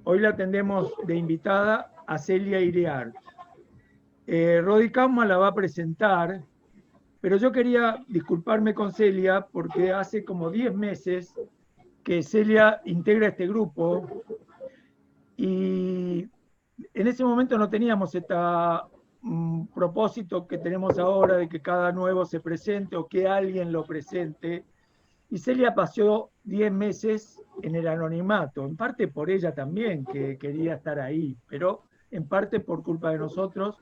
Hoy la tendremos de invitada a Celia Iriart. Rodi Kaufman la va a presentar, pero yo quería disculparme con Celia porque hace como 10 meses que Celia integra este grupo y en ese momento no teníamos este propósito que tenemos ahora de que cada nuevo se presente o que alguien lo presente. Y Celia pasó 10 meses en el anonimato, en parte por ella también, que quería estar ahí, pero en parte por culpa de nosotros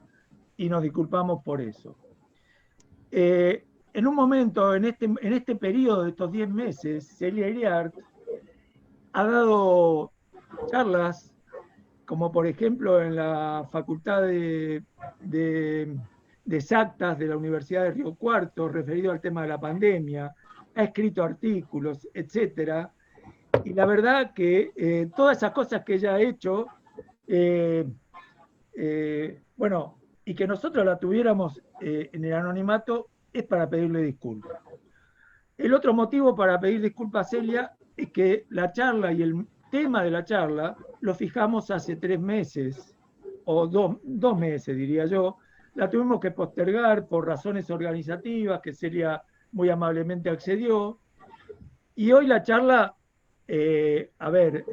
y nos disculpamos por eso. En un momento, en este periodo de estos 10 meses, Celia Iriart ha dado charlas, como por ejemplo en la Facultad de Exactas de la Universidad de Río Cuarto, referido al tema de la pandemia, ha escrito artículos, etcétera. Y la verdad que todas esas cosas que ella ha hecho, eh, bueno, y que nosotros la tuviéramos en el anonimato, es para pedirle disculpas. El otro motivo para pedir disculpas a Celia es que la charla y el tema de la charla lo fijamos hace 3 meses, o 2 meses diría yo. La tuvimos que postergar por razones organizativas, que Celia muy amablemente accedió. Y hoy la charla, a ver,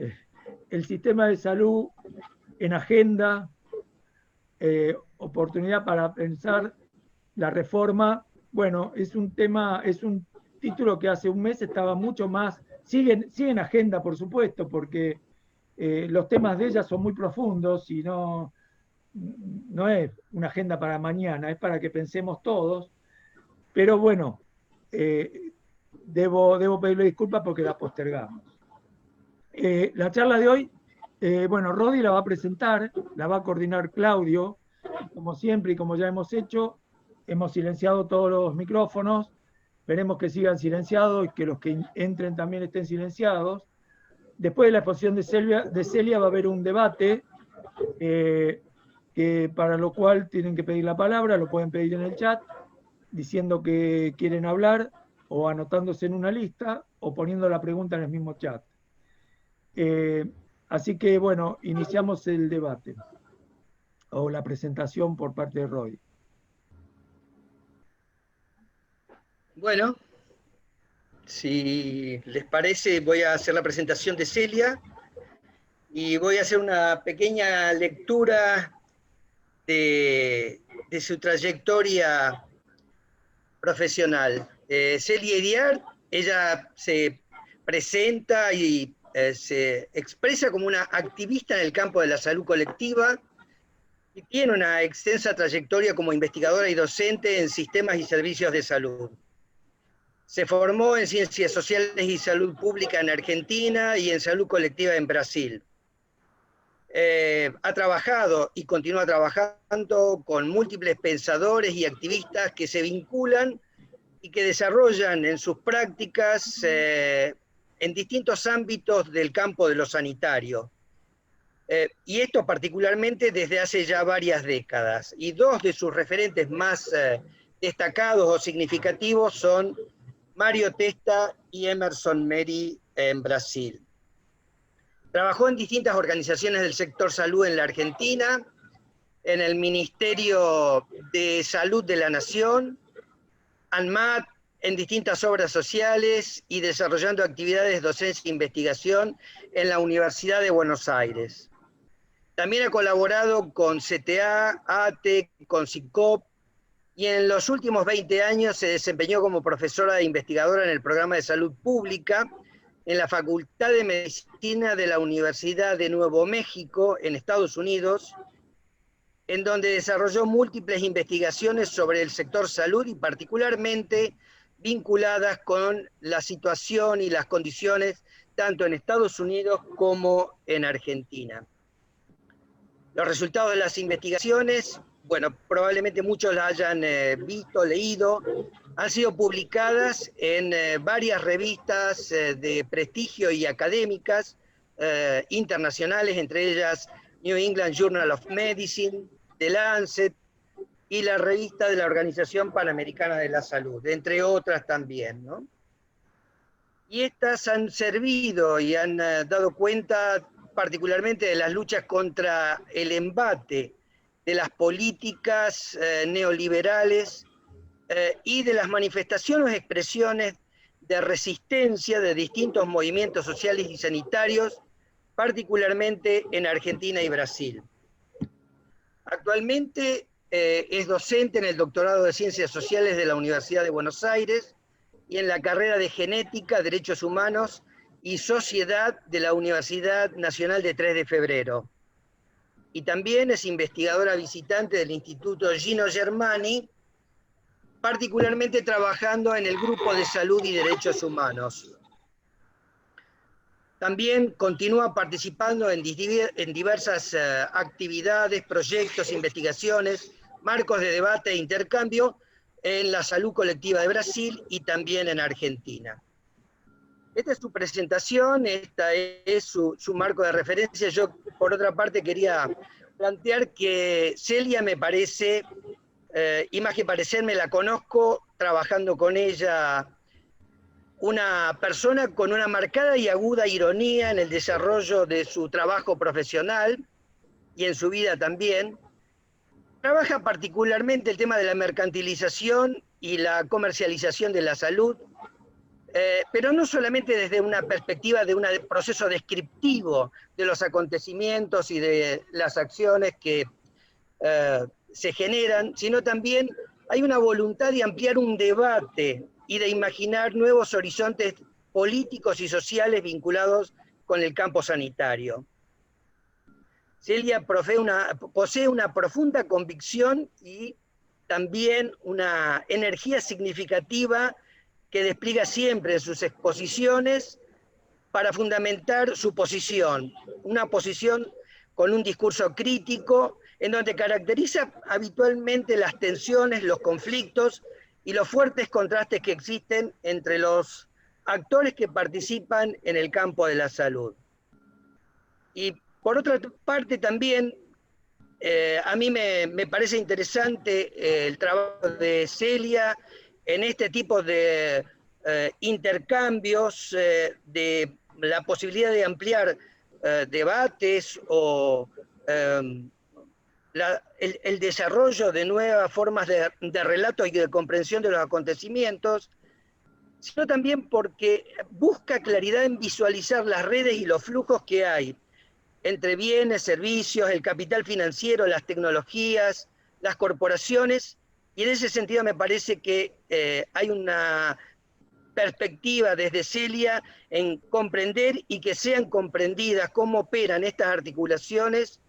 el sistema de salud en agenda, oportunidad para pensar la reforma, bueno, es un tema, es un título que hace un mes estaba mucho más, sigue en agenda, por supuesto, porque los temas de ella son muy profundos y no es una agenda para mañana, es para que pensemos todos, pero bueno, eh, debo pedirle disculpas porque la postergamos. La charla de hoy, bueno, Rodi la va a presentar, la va a coordinar Claudio, y como siempre y como ya hemos hecho, hemos silenciado todos los micrófonos, esperemos que sigan silenciados y que los que entren también estén silenciados. Después de la exposición de Celia va a haber un debate, eh, para lo cual tienen que pedir la palabra, lo pueden pedir en el chat, diciendo que quieren hablar o anotándose en una lista o poniendo la pregunta en el mismo chat. Eh, Así que, bueno, iniciamos el debate o la presentación por parte de Roy. Bueno, si les parece, voy a hacer la presentación de Celia y voy a hacer una pequeña lectura de su trayectoria profesional. Celia Iriart, ella se presenta y se expresa como una activista en el campo de la salud colectiva y tiene una extensa trayectoria como investigadora y docente en sistemas y servicios de salud. Se formó en Ciencias Sociales y Salud Pública en Argentina y en Salud Colectiva en Brasil. Ha trabajado y continúa trabajando con múltiples pensadores y activistas que se vinculan y que desarrollan en sus prácticas en distintos ámbitos del campo de lo sanitario. Y esto particularmente desde hace ya varias décadas. Y dos de sus referentes más destacados o significativos son Mario Testa y Emerson Meri en Brasil. Trabajó en distintas organizaciones del sector salud en la Argentina, en el Ministerio de Salud de la Nación, ANMAT, en distintas obras sociales y desarrollando actividades de docencia e investigación en la Universidad de Buenos Aires. También ha colaborado con CTA, ATE, con SICOP, y en los últimos 20 años se desempeñó como profesora e investigadora en el programa de salud pública en la Facultad de Medicina de la Universidad de Nuevo México, en Estados Unidos, en donde desarrolló múltiples investigaciones sobre el sector salud y particularmente vinculadas con la situación y las condiciones tanto en Estados Unidos como en Argentina. Los resultados de las investigaciones, bueno, probablemente muchos la hayan visto, leído, han sido publicadas en varias revistas de prestigio y académicas internacionales, entre ellas New England Journal of Medicine, The Lancet y la revista de la Organización Panamericana de la Salud, entre otras también, ¿no? Y estas han servido y han dado cuenta particularmente de las luchas contra el embate de las políticas neoliberales y de las manifestaciones o expresiones de resistencia de distintos movimientos sociales y sanitarios, particularmente en Argentina y Brasil. Actualmente es docente en el doctorado de Ciencias Sociales de la Universidad de Buenos Aires y en la carrera de Genética, Derechos Humanos y Sociedad de la Universidad Nacional de 3 de Febrero. Y también es investigadora visitante del Instituto Gino Germani, particularmente trabajando en el Grupo de Salud y Derechos Humanos. También continúa participando en diversas actividades, proyectos, investigaciones, marcos de debate e intercambio en la salud colectiva de Brasil y también en Argentina. Esta es su presentación, esta es su marco de referencia. Yo, por otra parte, quería plantear que Celia me parece, y más que parecerme, la conozco trabajando con ella, una persona con una marcada y aguda ironía en el desarrollo de su trabajo profesional y en su vida también. Trabaja particularmente el tema de la mercantilización y la comercialización de la salud, pero no solamente desde una perspectiva de un proceso descriptivo de los acontecimientos y de las acciones que se generan, sino también hay una voluntad de ampliar un debate y de imaginar nuevos horizontes políticos y sociales vinculados con el campo sanitario. Celia posee una profunda convicción y también una energía significativa que despliega siempre en sus exposiciones para fundamentar su posición, una posición con un discurso crítico, en donde caracteriza habitualmente las tensiones, los conflictos y los fuertes contrastes que existen entre los actores que participan en el campo de la salud. Y por otra parte también, a mí me parece interesante el trabajo de Celia en este tipo de intercambios, de la posibilidad de ampliar debates o el desarrollo de nuevas formas de relato y de comprensión de los acontecimientos, sino también porque busca claridad en visualizar las redes y los flujos que hay entre bienes, servicios, el capital financiero, las tecnologías, las corporaciones, y en ese sentido me parece que hay una perspectiva desde Celia en comprender y que sean comprendidas cómo operan estas articulaciones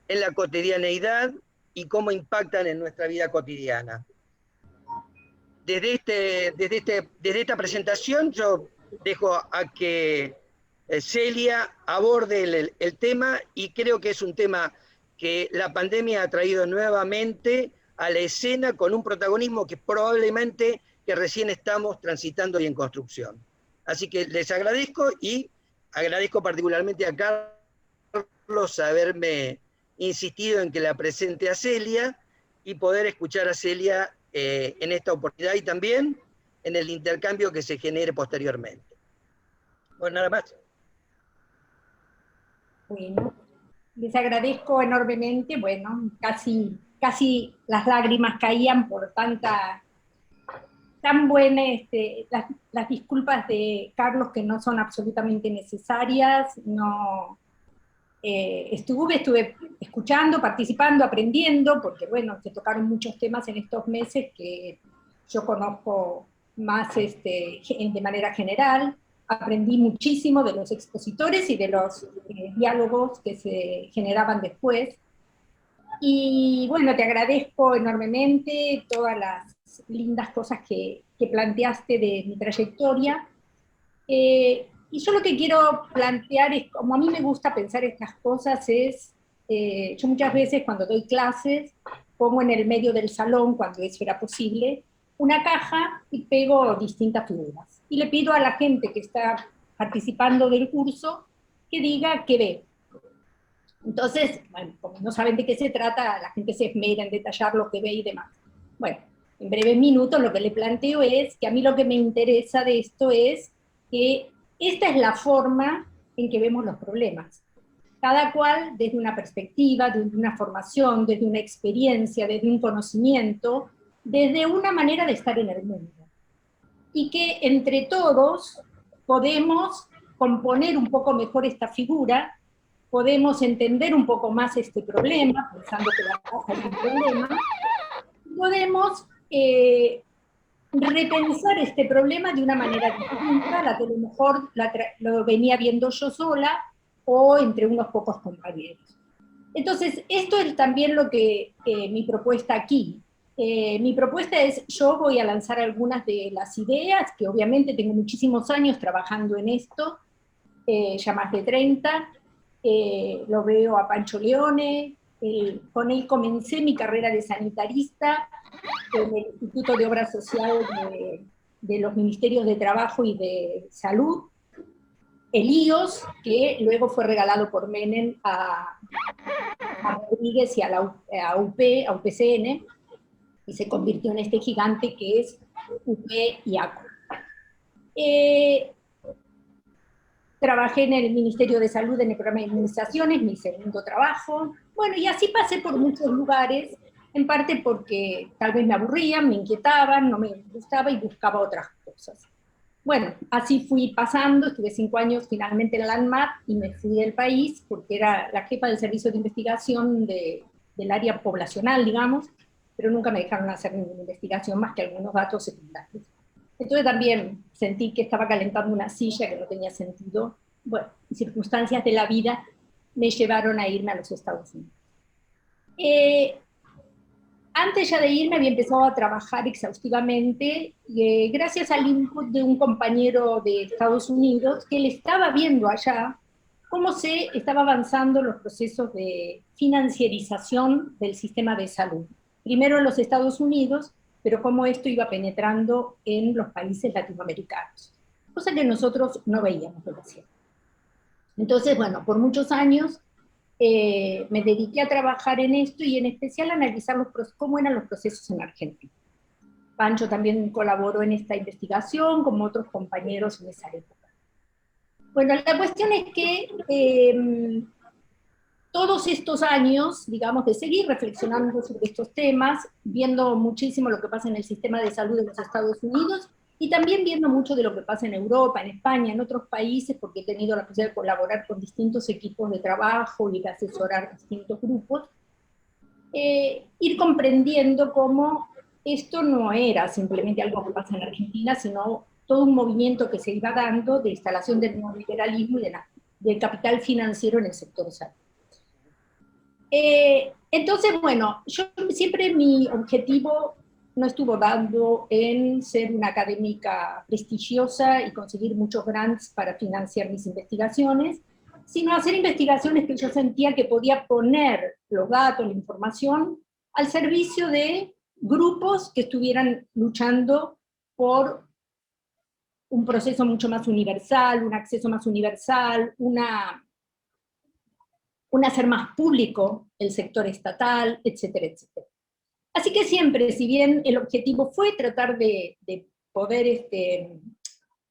en la cotidianeidad y cómo impactan en nuestra vida cotidiana. Desde esta presentación yo dejo a que Celia aborde el tema, y creo que es un tema que la pandemia ha traído nuevamente a la escena con un protagonismo que probablemente que recién estamos transitando y en construcción. Así que les agradezco, y agradezco particularmente a Carlos haberme insistido en que la presente a Celia y poder escuchar a Celia en esta oportunidad y también en el intercambio que se genere posteriormente. Bueno, nada más. Bueno, les agradezco enormemente. Bueno, casi las lágrimas caían por tan buena, las disculpas de Carlos, que no son absolutamente necesarias. No, estuve escuchando, participando, aprendiendo, porque bueno, se tocaron muchos temas en estos meses que yo conozco más de manera general. Aprendí muchísimo de los expositores y de los diálogos que se generaban después. Y bueno, te agradezco enormemente todas las lindas cosas que planteaste de mi trayectoria. Y yo lo que quiero plantear es, como a mí me gusta pensar estas cosas, es, yo muchas veces cuando doy clases, pongo en el medio del salón, cuando eso era posible, una caja y pego distintas figuras. Y le pido a la gente que está participando del curso que diga qué ve. Entonces, bueno, como no saben de qué se trata, la gente se esmera en detallar lo que ve y demás. Bueno, en breves minutos lo que le planteo es que a mí lo que me interesa de esto es que esta es la forma en que vemos los problemas. cada cual desde una perspectiva, desde una formación, desde una experiencia, desde un conocimiento, desde una manera de estar en el mundo. Y que entre todos podemos componer un poco mejor esta figura, podemos entender un poco más este problema, pensando que la casa es un problema, podemos repensar este problema de una manera distinta, la que a lo mejor lo venía viendo yo sola, o entre unos pocos compañeros. Entonces, esto es también lo que mi propuesta aquí. Mi propuesta es, yo voy a lanzar algunas de las ideas, que obviamente tengo muchísimos años trabajando en esto, ya más de 30, lo veo a Pancho Leone, con él comencé mi carrera de sanitarista en el Instituto de Obra Social de los Ministerios de Trabajo y de Salud, el IOS, que luego fue regalado por Menem a Rodríguez y a UPCN, y se convirtió en este gigante que es UP y ACO. Trabajé en el Ministerio de Salud en el programa de inmunizaciones, mi segundo trabajo. Bueno, y así pasé por muchos lugares, en parte porque tal vez me aburrían, me inquietaban, no me gustaba y buscaba otras cosas. Bueno, así fui pasando, estuve 5 años finalmente en la ANMAT y me fui del país porque era la jefa del servicio de investigación del área poblacional, digamos, pero nunca me dejaron hacer ninguna investigación más que algunos datos secundarios. Entonces también sentí que estaba calentando una silla que no tenía sentido. Bueno, circunstancias de la vida me llevaron a irme a los Estados Unidos. Antes ya de irme había empezado a trabajar exhaustivamente, gracias al input de un compañero de Estados Unidos, que le estaba viendo allá cómo se estaba avanzando los procesos de financiarización del sistema de salud. Primero en los Estados Unidos, pero cómo esto iba penetrando en los países latinoamericanos, cosa que nosotros no veíamos demasiado. Entonces, bueno, por muchos años me dediqué a trabajar en esto y en especial a analizar cómo eran los procesos en Argentina. Pancho también colaboró en esta investigación, como otros compañeros en esa época. Bueno, la cuestión es que todos estos años, digamos, de seguir reflexionando sobre estos temas, viendo muchísimo lo que pasa en el sistema de salud de los Estados Unidos, y también viendo mucho de lo que pasa en Europa, en España, en otros países, porque he tenido la posibilidad de colaborar con distintos equipos de trabajo y de asesorar distintos grupos, ir comprendiendo cómo esto no era simplemente algo que pasa en Argentina, sino todo un movimiento que se iba dando de instalación del neoliberalismo y del capital financiero en el sector salud. Entonces, bueno, yo siempre mi objetivo no estuvo dando en ser una académica prestigiosa y conseguir muchos grants para financiar mis investigaciones, sino hacer investigaciones que yo sentía que podía poner los datos, la información, al servicio de grupos que estuvieran luchando por un proceso mucho más universal, un acceso más universal, un hacer más público el sector estatal, etcétera, etcétera. Así que siempre, si bien el objetivo fue tratar de poder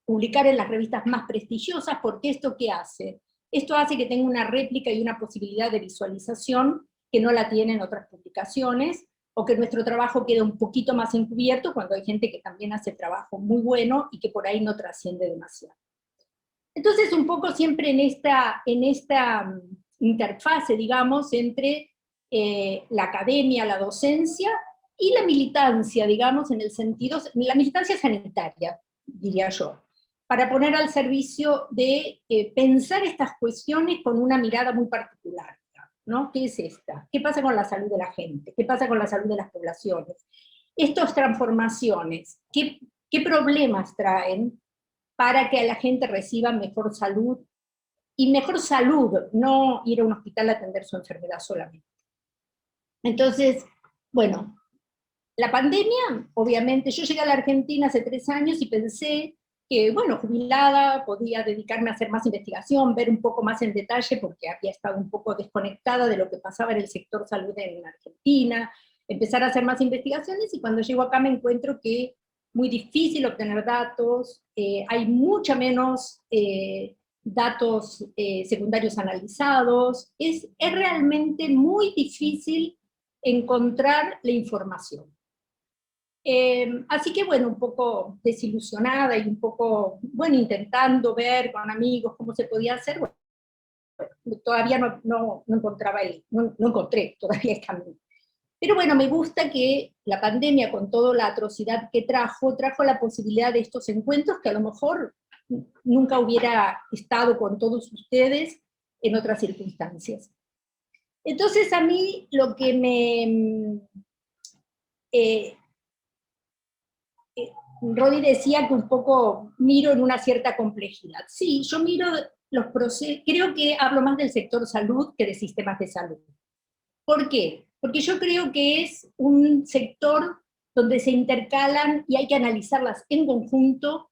publicar en las revistas más prestigiosas, porque ¿esto qué hace? Esto hace que tenga una réplica y una posibilidad de visualización que no la tienen otras publicaciones, o que nuestro trabajo quede un poquito más encubierto cuando hay gente que también hace trabajo muy bueno y que por ahí no trasciende demasiado. Entonces, un poco siempre en esta interfase, digamos, entre la academia, la docencia y la militancia, digamos, en el sentido, la militancia sanitaria, diría yo, para poner al servicio de pensar estas cuestiones con una mirada muy particular, ¿no? ¿Qué es esta? ¿Qué pasa con la salud de la gente? ¿Qué pasa con la salud de las poblaciones? Estas transformaciones, ¿qué problemas traen para que la gente reciba mejor salud? Y mejor salud, no ir a un hospital a atender su enfermedad solamente. Entonces, bueno, la pandemia, obviamente, yo llegué a la Argentina hace 3 años y pensé que, bueno, jubilada, podía dedicarme a hacer más investigación, ver un poco más en detalle, porque había estado un poco desconectada de lo que pasaba en el sector salud en Argentina, empezar a hacer más investigaciones, y cuando llego acá me encuentro que es muy difícil obtener datos, hay mucha menos datos secundarios analizados, es realmente muy difícil encontrar la información. Así que bueno, un poco desilusionada y un poco, bueno, intentando ver con amigos cómo se podía hacer, bueno, todavía no encontraba no encontré todavía el camino. Pero bueno, me gusta que la pandemia, con toda la atrocidad que trajo la posibilidad de estos encuentros que a lo mejor nunca hubiera estado con todos ustedes en otras circunstancias. Entonces a mí lo que Rodi decía que un poco miro en una cierta complejidad. Sí, yo miro los procesos, creo que hablo más del sector salud que de sistemas de salud. ¿Por qué? Porque yo creo que es un sector donde se intercalan y hay que analizarlas en conjunto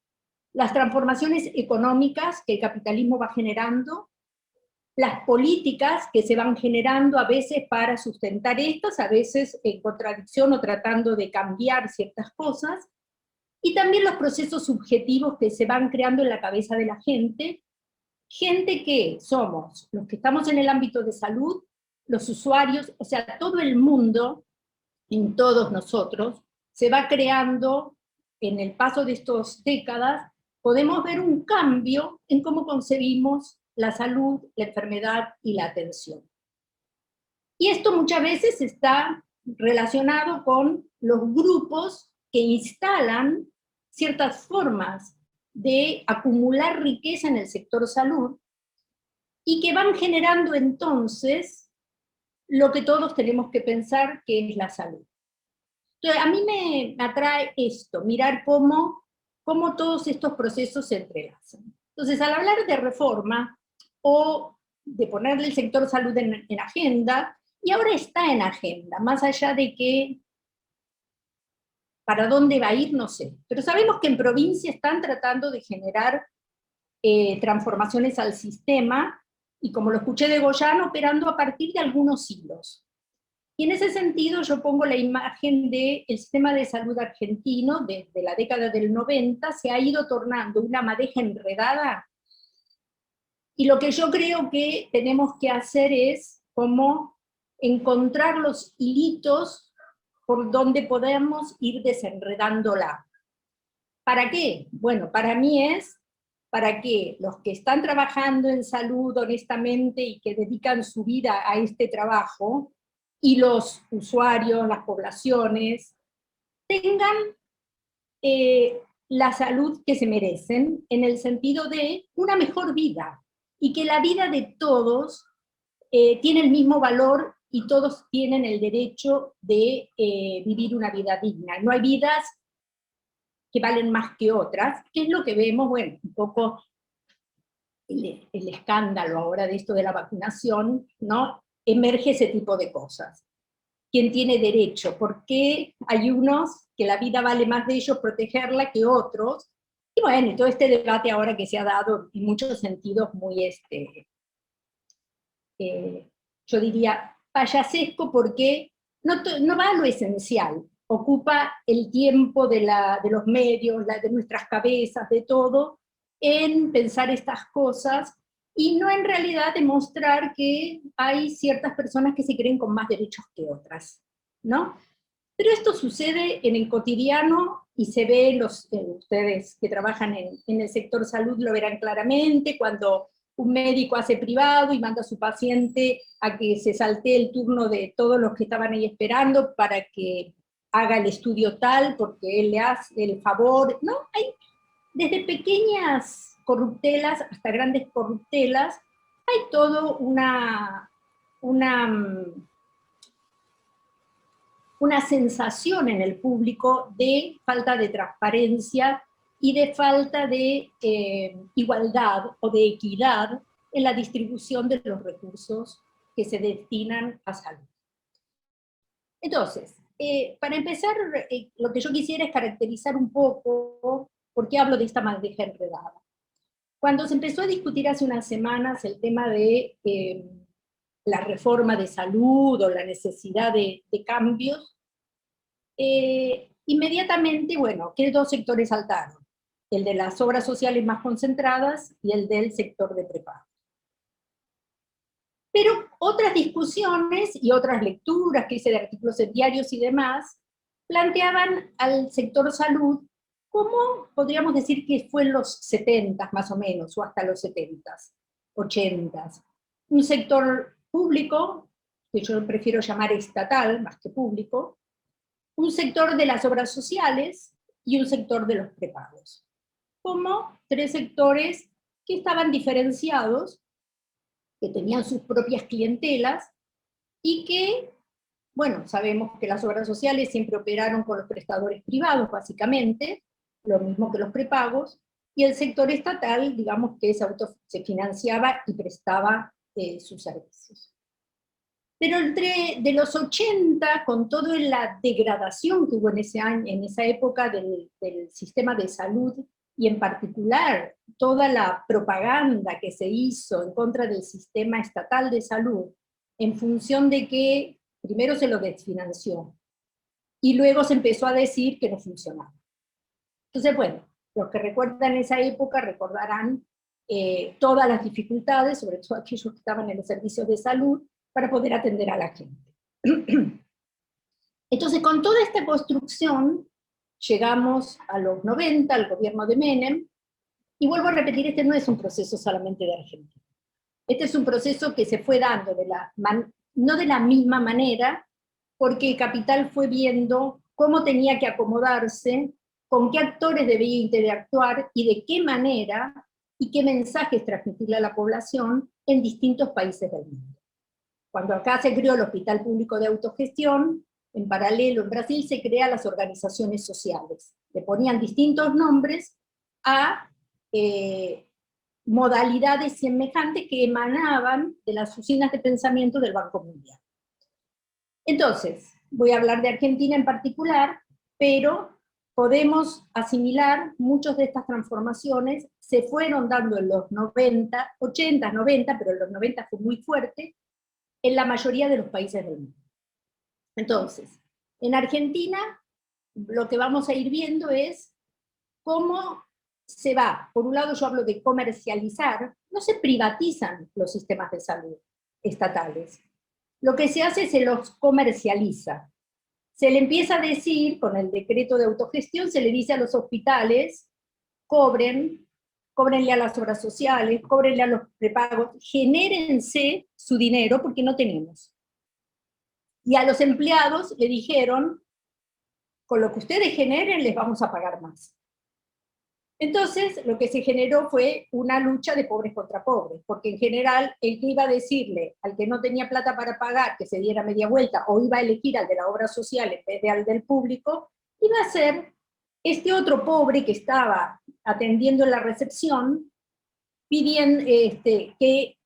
las transformaciones económicas que el capitalismo va generando, las políticas que se van generando a veces para sustentar estas, a veces en contradicción o tratando de cambiar ciertas cosas, y también los procesos subjetivos que se van creando en la cabeza de la gente que somos los que estamos en el ámbito de salud, los usuarios, o sea, todo el mundo, en todos nosotros, se va creando en el paso de estas décadas, podemos ver un cambio en cómo concebimos la salud, la enfermedad y la atención. Y esto muchas veces está relacionado con los grupos que instalan ciertas formas de acumular riqueza en el sector salud y que van generando entonces lo que todos tenemos que pensar que es la salud. Entonces, a mí me atrae esto, mirar cómo todos estos procesos se entrelazan. Entonces, al hablar de reforma o de ponerle el sector salud en agenda, y ahora está en agenda, más allá de que para dónde va a ir, no sé. Pero sabemos que en provincia están tratando de generar transformaciones al sistema, y como lo escuché de Goyán, operando a partir de algunos hilos. Y en ese sentido yo pongo la imagen del sistema de salud argentino, desde la década del 90, se ha ido tornando una madeja enredada, y lo que yo creo que tenemos que hacer es como encontrar los hilitos por donde podemos ir desenredándola. ¿Para qué? Bueno, para mí es para que los que están trabajando en salud honestamente y que dedican su vida a este trabajo, y los usuarios, las poblaciones, tengan la salud que se merecen, en el sentido de una mejor vida, y que la vida de todos tiene el mismo valor y todos tienen el derecho de vivir una vida digna. No hay vidas que valen más que otras, que es lo que vemos, bueno, un poco el escándalo ahora de esto de la vacunación, ¿no? Emerge ese tipo de cosas. ¿Quién tiene derecho? ¿Por qué hay unos que la vida vale más de ellos protegerla que otros? Y bueno, y todo este debate ahora que se ha dado en muchos sentidos muy, yo diría, payasesco, porque no va a lo esencial, ocupa el tiempo de los medios, de nuestras cabezas, de todo, en pensar estas cosas, y no en realidad demostrar que hay ciertas personas que se creen con más derechos que otras, ¿no? Pero esto sucede en el cotidiano y se ve, ustedes que trabajan en el sector salud lo verán claramente, cuando un médico hace privado y manda a su paciente a que se saltee el turno de todos los que estaban ahí esperando para que haga el estudio tal, porque él le hace el favor, ¿no? Hay desde pequeñas corruptelas hasta grandes corruptelas, hay todo una sensación en el público de falta de transparencia y de falta de igualdad o de equidad en la distribución de los recursos que se destinan a salud. Entonces, para empezar, lo que yo quisiera es caracterizar un poco por qué hablo de esta madeja enredada. Cuando se empezó a discutir hace unas semanas el tema de la reforma de salud o la necesidad de cambios, inmediatamente, bueno, ¿qué dos sectores saltaron? el de las obras sociales más concentradas y el del sector de prepago. Pero otras discusiones y otras lecturas que hice de artículos en diarios y demás, planteaban al sector salud como podríamos decir que fue en los 70 más o menos, o hasta los 70s, 80s. Un sector público, que yo prefiero llamar estatal más que público, un sector de las obras sociales y un sector de los prepagos. Como tres sectores que estaban diferenciados, que tenían sus propias clientelas, y que, bueno, sabemos que las obras sociales siempre operaron con los prestadores privados, básicamente, lo mismo que los prepagos, y el sector estatal, digamos que se financiaba y prestaba sus servicios. Pero de los 80, con toda la degradación que hubo en esa época del sistema de salud, y en particular toda la propaganda que se hizo en contra del sistema estatal de salud, en función de que primero se lo desfinanció, y luego se empezó a decir que no funcionaba. Entonces, bueno, los que recuerdan esa época recordarán todas las dificultades, sobre todo aquellos que estaban en los servicios de salud, para poder atender a la gente. Entonces, con toda esta construcción, llegamos a los 90, al gobierno de Menem, y vuelvo a repetir, este no es un proceso solamente de Argentina. Este es un proceso que se fue dando no de la misma manera, porque Capital fue viendo cómo tenía que acomodarse, con qué actores debía interactuar, y de qué manera, y qué mensajes transmitirle a la población en distintos países del mundo. Cuando acá se creó el Hospital Público de Autogestión, en paralelo en Brasil se crean las organizaciones sociales. Le ponían distintos nombres a modalidades semejantes que emanaban de las usinas de pensamiento del Banco Mundial. Entonces, voy a hablar de Argentina en particular, pero podemos asimilar muchas de estas transformaciones, se fueron dando en los 90, 80, 90, pero en los 90 fue muy fuerte, en la mayoría de los países del mundo. Entonces, en Argentina, lo que vamos a ir viendo es cómo se va, por un lado yo hablo de comercializar, no se privatizan los sistemas de salud estatales, lo que se hace se los comercializa. Se le empieza a decir, con el decreto de autogestión, se le dice a los hospitales, cóbrenle a las obras sociales, cóbrenle a los prepagos, genérense su dinero porque no tenemos. Y a los empleados le dijeron, con lo que ustedes generen les vamos a pagar más. Entonces, lo que se generó fue una lucha de pobres contra pobres, porque en general el que iba a decirle al que no tenía plata para pagar que se diera media vuelta, o iba a elegir al de la obra social en vez de al del público, iba a ser este otro pobre que estaba atendiendo en la recepción, pidiendo, que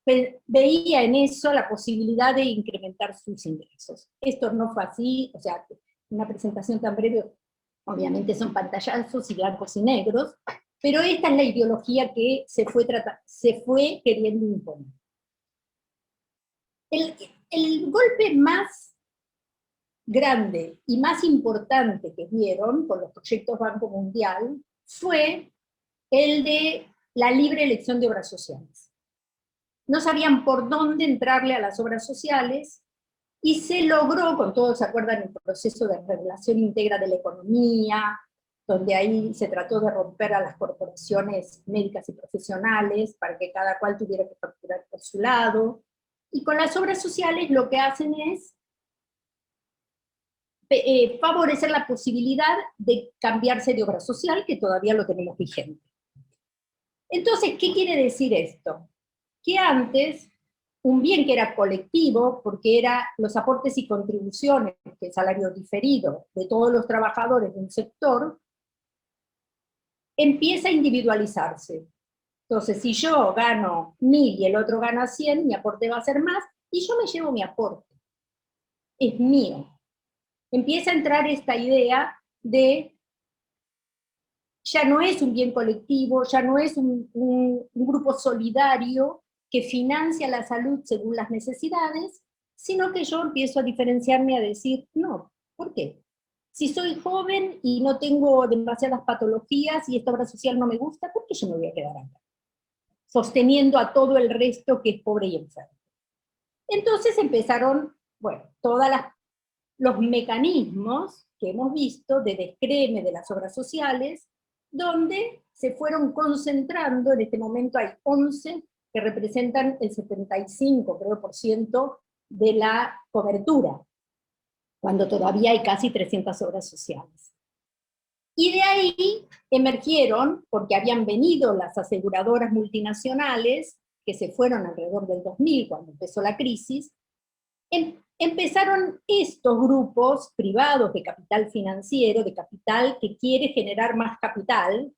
veía en eso la posibilidad de incrementar sus ingresos. Esto no fue así, o sea, una presentación tan breve, obviamente son pantallazos y blancos y negros, pero esta es la ideología que se fue queriendo imponer. El golpe más grande y más importante que dieron con los proyectos Banco Mundial fue el de la libre elección de obras sociales. No sabían por dónde entrarle a las obras sociales, y se logró, con todos se acuerdan, el proceso de regulación íntegra de la economía, donde ahí se trató de romper a las corporaciones médicas y profesionales para que cada cual tuviera que facturar por su lado. Y con las obras sociales lo que hacen es favorecer la posibilidad de cambiarse de obra social, que todavía lo tenemos vigente. Entonces, ¿qué quiere decir esto? Que antes, un bien que era colectivo, porque eran los aportes y contribuciones, que el salario diferido de todos los trabajadores de un sector, empieza a individualizarse. Entonces, si yo gano 1000 y el otro gana 100, mi aporte va a ser más, y yo me llevo mi aporte. Es mío. Empieza a entrar esta idea de ya no es un bien colectivo, ya no es un grupo solidario que financia la salud según las necesidades, sino que yo empiezo a diferenciarme, a decir, no, ¿por qué? Si soy joven y no tengo demasiadas patologías y esta obra social no me gusta, ¿por qué yo me voy a quedar acá? Sosteniendo a todo el resto que es pobre y enfermo. Entonces empezaron, bueno, todos los mecanismos que hemos visto de descreme de las obras sociales, donde se fueron concentrando, en este momento hay 11 que representan el 75%, creo, de la cobertura, cuando todavía hay casi 300 obras sociales. Y de ahí emergieron, porque habían venido las aseguradoras multinacionales, que se fueron alrededor del 2000, cuando empezó la crisis, empezaron estos grupos privados de capital financiero, de capital que quiere generar más capital,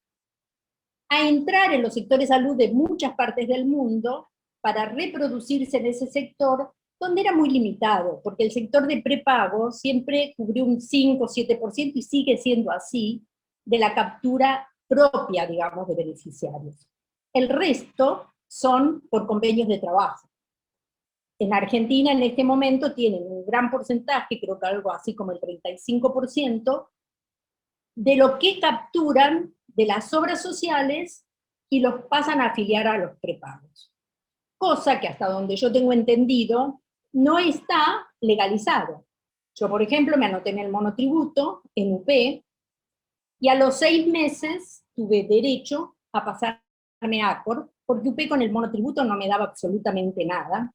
a entrar en los sectores de salud de muchas partes del mundo para reproducirse en ese sector, donde era muy limitado, porque el sector de prepago siempre cubrió un 5 o 7%, y sigue siendo así, de la captura propia, digamos, de beneficiarios. El resto son por convenios de trabajo. En Argentina en este momento tienen un gran porcentaje, creo que algo así como el 35%, de lo que capturan de las obras sociales y los pasan a afiliar a los prepagos. Cosa que hasta donde yo tengo entendido no está legalizado. Yo, por ejemplo, me anoté en el monotributo, en UP, y a los 6 meses tuve derecho a pasarme a ACOR, porque UP con el monotributo no me daba absolutamente nada.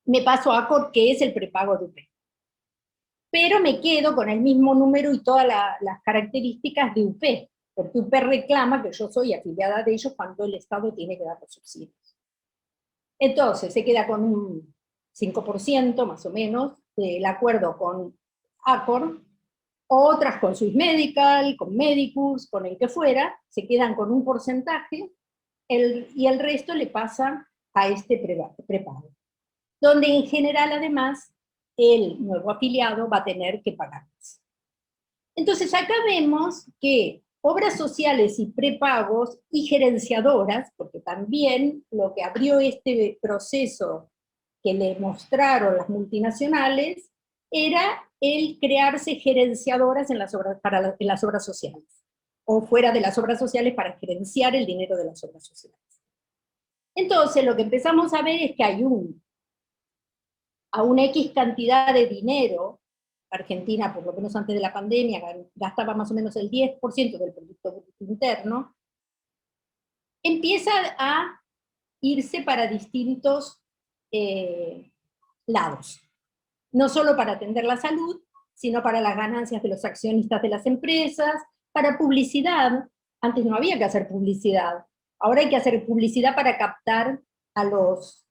Me paso a ACOR, que es el prepago de UP. Pero me quedo con el mismo número y todas las características de UP, porque UP reclama que yo soy afiliada de ellos cuando el Estado tiene que dar los subsidios. Entonces, se queda con un 5% más o menos del acuerdo con ACOR, otras con Swiss Medical, con Medicus, con el que fuera, se quedan con un porcentaje, y el resto le pasa a este prepago, donde en general además el nuevo afiliado va a tener que pagar más. Entonces acá vemos que obras sociales y prepagos y gerenciadoras, porque también lo que abrió este proceso que le mostraron las multinacionales era el crearse gerenciadoras en las obras sociales, o fuera de las obras sociales para gerenciar el dinero de las obras sociales. Entonces lo que empezamos a ver es que hay a una X cantidad de dinero, Argentina, por lo menos antes de la pandemia, gastaba más o menos el 10% del Producto Bruto Interno, empieza a irse para distintos lados. No solo para atender la salud, sino para las ganancias de los accionistas de las empresas, para publicidad. Antes no había que hacer publicidad, ahora hay que hacer publicidad para captar a los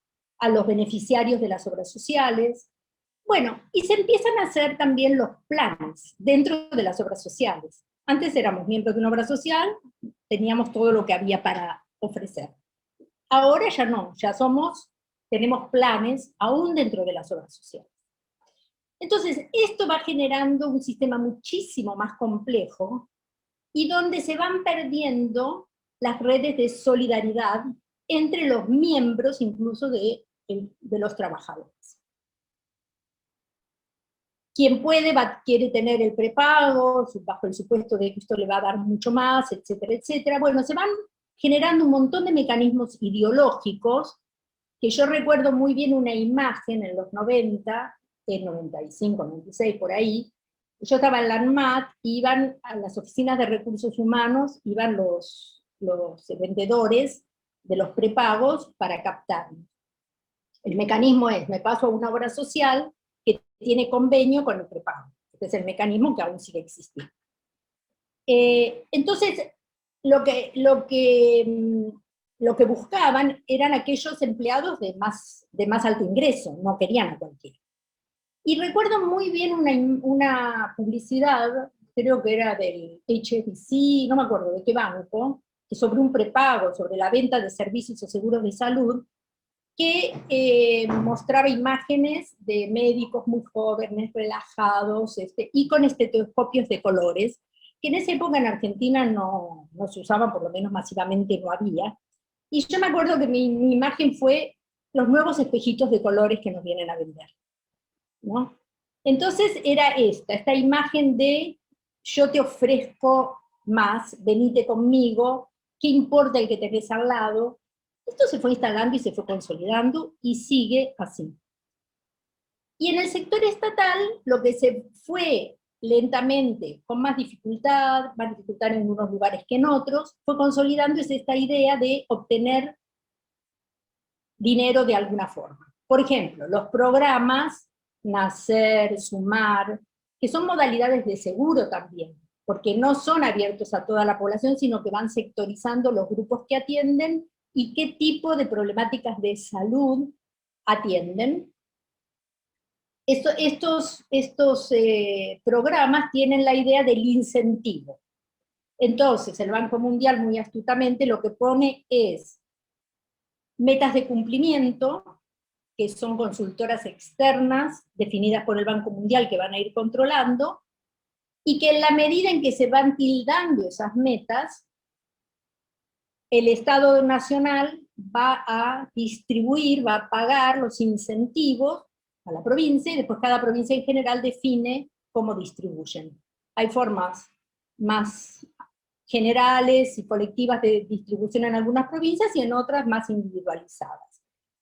beneficiarios de las obras sociales. Bueno, y se empiezan a hacer también los planes dentro de las obras sociales. Antes éramos miembros de una obra social, teníamos todo lo que había para ofrecer. Ahora ya no, tenemos planes aún dentro de las obras sociales. Entonces, esto va generando un sistema muchísimo más complejo, y donde se van perdiendo las redes de solidaridad entre los miembros incluso de los trabajadores. Quien puede quiere tener el prepago, bajo el supuesto de que esto le va a dar mucho más, etcétera, etcétera. Bueno, se van generando un montón de mecanismos ideológicos, que yo recuerdo muy bien una imagen en los 90, en 95, 96, por ahí. Yo estaba en la ANMAT, iban a las oficinas de recursos humanos, iban los vendedores de los prepagos para captarnos. El mecanismo es, me paso a una obra social que tiene convenio con el prepago. Este es el mecanismo que aún sigue existiendo. Entonces, lo que buscaban eran aquellos empleados de más alto ingreso, no querían a cualquiera. Y recuerdo muy bien una publicidad, creo que era del HSBC, no me acuerdo de qué banco, que sobre un prepago, sobre la venta de servicios o seguros de salud, que mostraba imágenes de médicos muy jóvenes, relajados, y con estetoscopios de colores, que en esa época en Argentina no se usaban, por lo menos masivamente no había. Y yo me acuerdo que mi imagen fue los nuevos espejitos de colores que nos vienen a vender, ¿no? Entonces era esta imagen de yo te ofrezco más, venite conmigo, ¿qué importa el que tenés al lado? Esto se fue instalando y se fue consolidando y sigue así. Y en el sector estatal, lo que se fue lentamente, con más dificultad en unos lugares que en otros, fue consolidando es esta idea de obtener dinero de alguna forma. Por ejemplo, los programas Nacer, Sumar, que son modalidades de seguro también, porque no son abiertos a toda la población, sino que van sectorizando los grupos que atienden y qué tipo de problemáticas de salud atienden. Estos programas tienen la idea del incentivo. Entonces, el Banco Mundial muy astutamente lo que pone es metas de cumplimiento, que son consultoras externas definidas por el Banco Mundial que van a ir controlando, y que en la medida en que se van tildando esas metas, el Estado Nacional va a distribuir, va a pagar los incentivos a la provincia, y después cada provincia en general define cómo distribuyen. Hay formas más generales y colectivas de distribución en algunas provincias y en otras más individualizadas.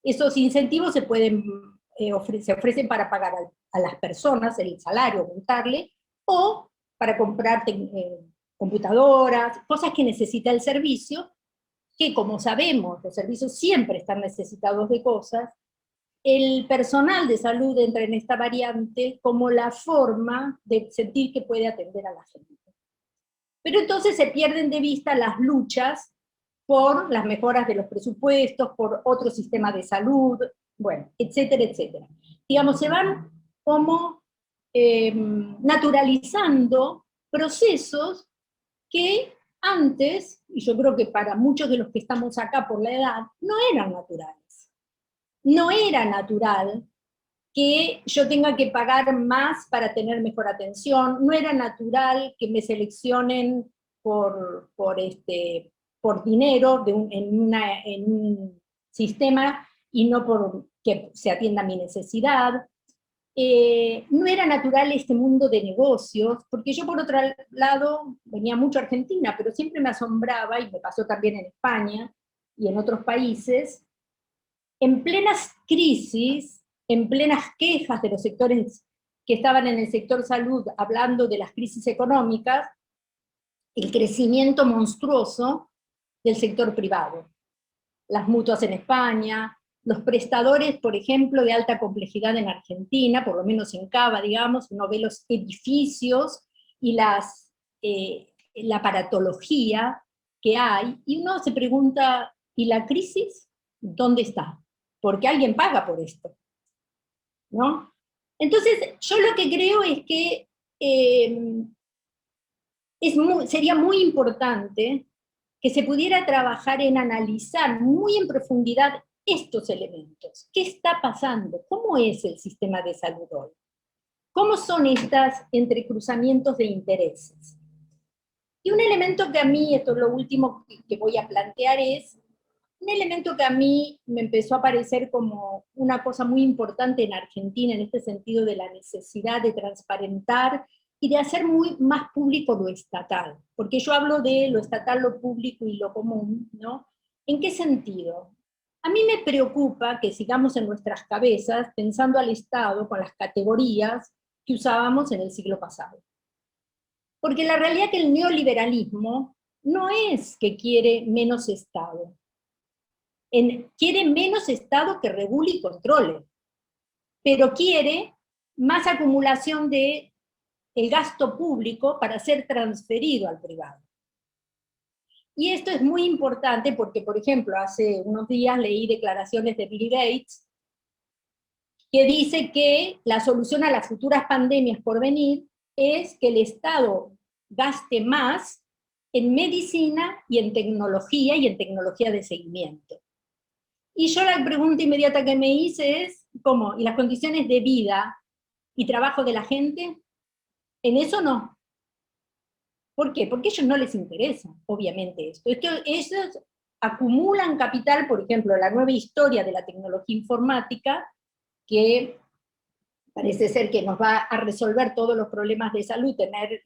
Esos incentivos se ofrecen para pagar a las personas el salario, aumentarle, o para comprar computadoras, cosas que necesita el servicio, que como sabemos, los servicios siempre están necesitados de cosas, el personal de salud entra en esta variante como la forma de sentir que puede atender a la gente. Pero entonces se pierden de vista las luchas por las mejoras de los presupuestos, por otro sistema de salud, bueno, etcétera, etcétera. Digamos, se van como naturalizando procesos que antes, y yo creo que para muchos de los que estamos acá por la edad, no eran naturales. No era natural que yo tenga que pagar más para tener mejor atención, no era natural que me seleccionen por dinero en un sistema y no por que se atienda mi necesidad. No era natural este mundo de negocios, porque yo por otro lado venía mucho a Argentina, pero siempre me asombraba, y me pasó también en España y en otros países, en plenas crisis, en plenas quejas de los sectores que estaban en el sector salud hablando de las crisis económicas, el crecimiento monstruoso del sector privado. Las mutuas en España, los prestadores, por ejemplo, de alta complejidad en Argentina, por lo menos en Cava, digamos, uno ve los edificios y la aparatología que hay, y uno se pregunta, ¿y la crisis? ¿Dónde está? Porque alguien paga por esto, ¿no? Entonces, yo lo que creo es que sería muy importante que se pudiera trabajar en analizar muy en profundidad estos elementos. ¿Qué está pasando? ¿Cómo es el sistema de salud hoy? ¿Cómo son estos entrecruzamientos de intereses? Y un elemento que a mí, esto es lo último que voy a plantear, es un elemento que a mí me empezó a parecer como una cosa muy importante en Argentina, en este sentido de la necesidad de transparentar y de hacer más público lo estatal. Porque yo hablo de lo estatal, lo público y lo común, ¿no? ¿En qué sentido? A mí me preocupa que sigamos en nuestras cabezas pensando al Estado con las categorías que usábamos en el siglo pasado. Porque la realidad es que el neoliberalismo no es que quiere menos Estado, quiere menos Estado que regule y controle, pero quiere más acumulación de el gasto público para ser transferido al privado. Y esto es muy importante porque, por ejemplo, hace unos días leí declaraciones de Bill Gates que dice que la solución a las futuras pandemias por venir es que el Estado gaste más en medicina y en tecnología de seguimiento. Y yo la pregunta inmediata que me hice es, ¿cómo? ¿Y las condiciones de vida y trabajo de la gente? En eso no. ¿Por qué? Porque a ellos no les interesa, obviamente, esto. Ellos acumulan capital, por ejemplo, la nueva historia de la tecnología informática, que Parece ser que nos va a resolver todos los problemas de salud, tener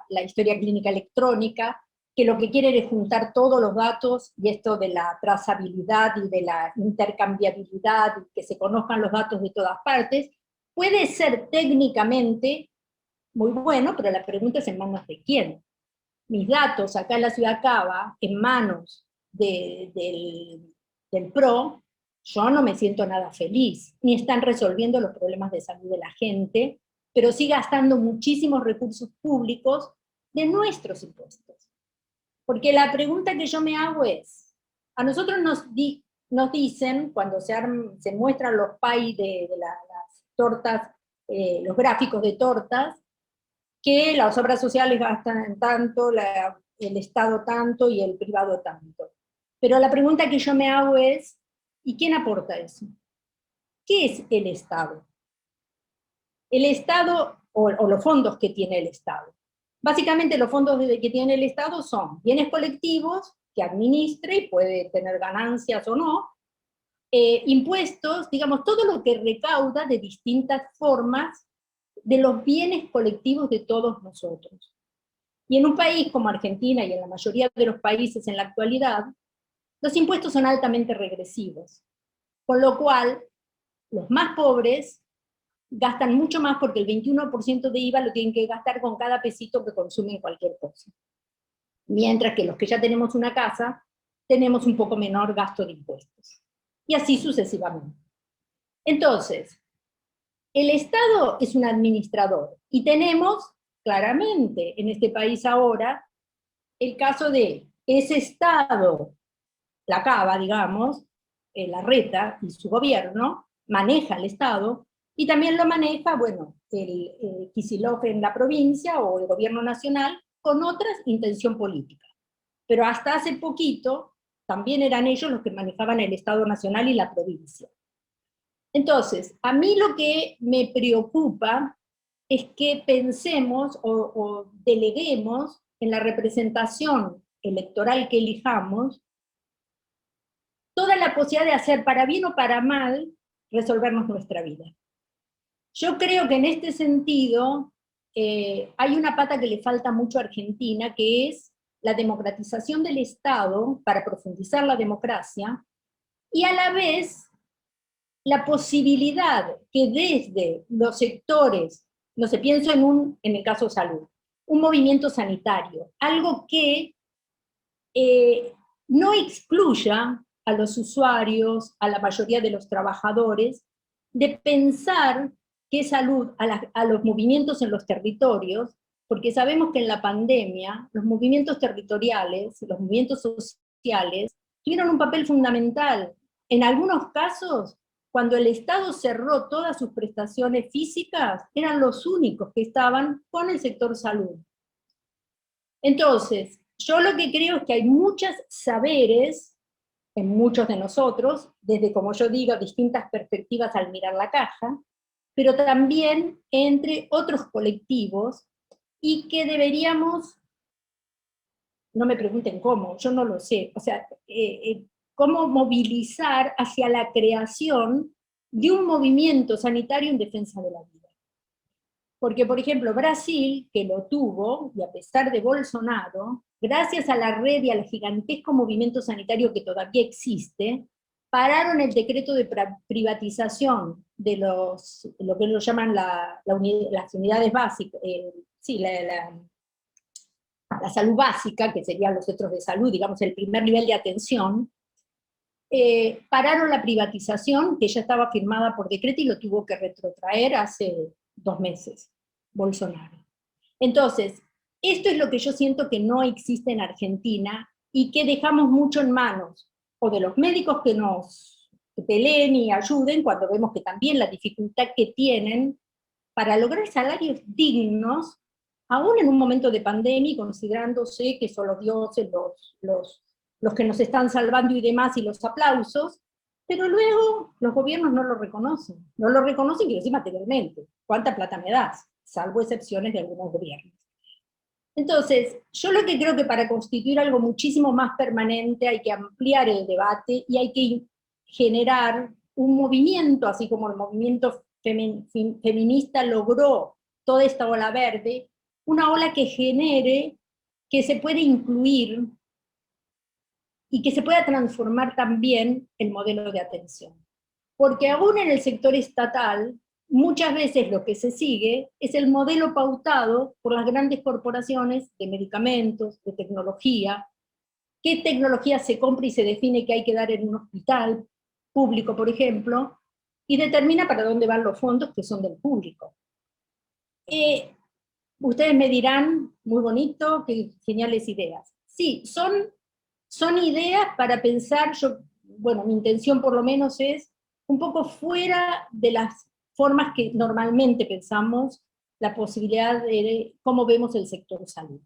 la historia clínica electrónica, que lo que quieren es juntar todos los datos, y esto de la trazabilidad y de la intercambiabilidad, y que se conozcan los datos de todas partes, puede ser técnicamente muy bueno, pero la pregunta es en manos de quién. Mis datos acá en la ciudad Cava, en manos del PRO, yo no me siento nada feliz, ni están resolviendo los problemas de salud de la gente, pero sí gastando muchísimos recursos públicos de nuestros impuestos. Porque la pregunta que yo me hago es, a nosotros nos dicen, cuando se muestran los pay de las tortas, los gráficos de tortas, que las obras sociales gastan tanto, el Estado tanto y el privado tanto. Pero la pregunta que yo me hago es, ¿y quién aporta eso? ¿Qué es el Estado? El Estado, o los fondos que tiene el Estado. Básicamente los fondos que tiene el Estado son bienes colectivos, que administra y puede tener ganancias o no, impuestos, digamos, todo lo que recauda de distintas formas de los bienes colectivos de todos nosotros. Y en un país como Argentina, y en la mayoría de los países en la actualidad, los impuestos son altamente regresivos, con lo cual los más pobres gastan mucho más porque el 21% de IVA lo tienen que gastar con cada pesito que consumen cualquier cosa. Mientras que los que ya tenemos una casa, tenemos un poco menor gasto de impuestos. Y así sucesivamente. Entonces, el Estado es un administrador, y tenemos claramente en este país ahora el caso de ese Estado, la Cava, digamos, la Reta y su gobierno, maneja el Estado, y también lo maneja, bueno, el Kicillof en la provincia o el gobierno nacional con otra intención política. Pero hasta hace poquito también eran ellos los que manejaban el Estado nacional y la provincia. Entonces, a mí lo que me preocupa es que pensemos o deleguemos en la representación electoral que elijamos toda la posibilidad de hacer, para bien o para mal, resolvernos nuestra vida. Yo creo que en este sentido hay una pata que le falta mucho a Argentina, que es la democratización del Estado para profundizar la democracia, y a la vez la posibilidad que desde los sectores, no sé, pienso en el caso salud, un movimiento sanitario, algo que no excluya a los usuarios, a la mayoría de los trabajadores, de pensar que salud a los movimientos en los territorios, porque sabemos que en la pandemia los movimientos territoriales, los movimientos sociales, tuvieron un papel fundamental. En algunos casos, cuando el Estado cerró todas sus prestaciones físicas, eran los únicos que estaban con el sector salud. Entonces, yo lo que creo es que hay muchos saberes en muchos de nosotros, desde, como yo digo, distintas perspectivas al mirar la caja, pero también entre otros colectivos, y que deberíamos, no me pregunten cómo, yo no lo sé, o sea, cómo movilizar hacia la creación de un movimiento sanitario en defensa de la vida. Porque, por ejemplo, Brasil, que lo tuvo, y a pesar de Bolsonaro, gracias a la red y al gigantesco movimiento sanitario que todavía existe, pararon el decreto de privatización de lo que lo llaman las unidades básicas, la salud básica, que serían los centros de salud, digamos, el primer nivel de atención. Pararon la privatización, que ya estaba firmada por decreto, y lo tuvo que retrotraer hace 2 meses, Bolsonaro. Entonces, esto es lo que yo siento que no existe en Argentina, y que dejamos mucho en manos o de los médicos que nos peleen y ayuden, cuando vemos que también la dificultad que tienen para lograr salarios dignos, aún en un momento de pandemia, considerándose que son los dioses los que nos están salvando y demás, y los aplausos, pero luego los gobiernos no lo reconocen que decir materialmente, ¿cuánta plata me das? Salvo excepciones de algunos gobiernos. Entonces, yo lo que creo que para constituir algo muchísimo más permanente hay que ampliar el debate, y hay que generar un movimiento, así como el movimiento feminista logró toda esta ola verde, una ola que genere, que se puede incluir y que se pueda transformar también el modelo de atención. Porque aún en el sector estatal, muchas veces lo que se sigue es el modelo pautado por las grandes corporaciones de medicamentos, de tecnología, qué tecnología se compra y se define que hay que dar en un hospital público, por ejemplo, y determina para dónde van los fondos que son del público. Ustedes me dirán, muy bonito, qué geniales ideas. Sí, son ideas para pensar, bueno, mi intención por lo menos es un poco fuera de las formas que normalmente pensamos la posibilidad de cómo vemos el sector salud.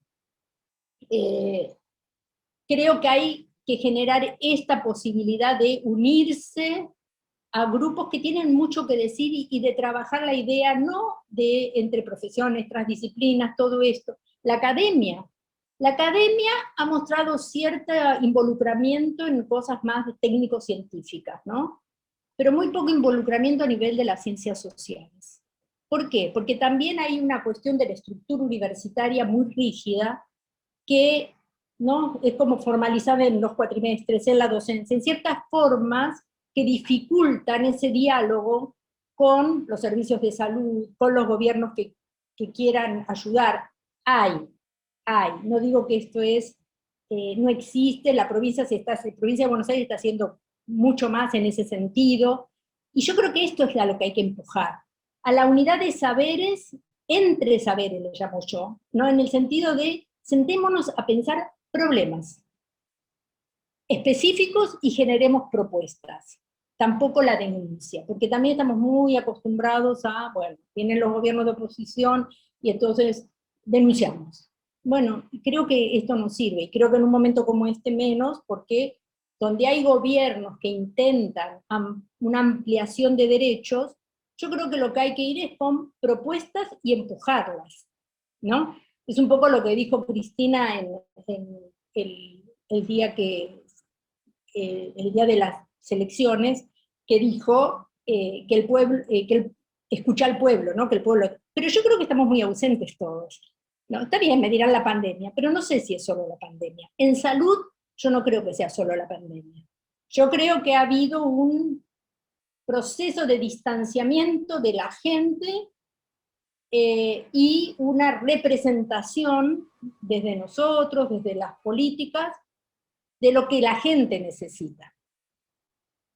Creo que hay que generar esta posibilidad de unirse a grupos que tienen mucho que decir y de trabajar la idea no de entre profesiones, transdisciplinas, todo esto. La academia ha mostrado cierto involucramiento en cosas más técnico-científicas, ¿no? Pero muy poco involucramiento a nivel de las ciencias sociales. ¿Por qué? Porque también hay una cuestión de la estructura universitaria muy rígida que, ¿no?, es como formalizada en los cuatrimestres, en la docencia, en ciertas formas que dificultan ese diálogo con los servicios de salud, con los gobiernos que quieran ayudar. Hay, no digo que esto no existe, la provincia de Buenos Aires está haciendo mucho más en ese sentido, y yo creo que esto es a lo que hay que empujar, a la unidad de saberes, entre saberes le llamo yo, ¿no?, en el sentido de sentémonos a pensar problemas específicos y generemos propuestas. Tampoco la denuncia, porque también estamos muy acostumbrados a, bueno, vienen los gobiernos de oposición y entonces denunciamos. Bueno, creo que esto no sirve, y creo que en un momento como este menos, porque donde hay gobiernos que intentan una ampliación de derechos, yo creo que lo que hay que ir es con propuestas y empujarlas, ¿no? Es un poco lo que dijo Cristina en el día de las elecciones, que dijo que el pueblo, escucha al pueblo, ¿no? Que el pueblo. Pero yo creo que estamos muy ausentes todos, ¿no? Está bien, me dirán la pandemia, pero no sé si es solo la pandemia. En salud, yo no creo que sea solo la pandemia. Yo creo que ha habido un proceso de distanciamiento de la gente y una representación desde nosotros, desde las políticas, de lo que la gente necesita.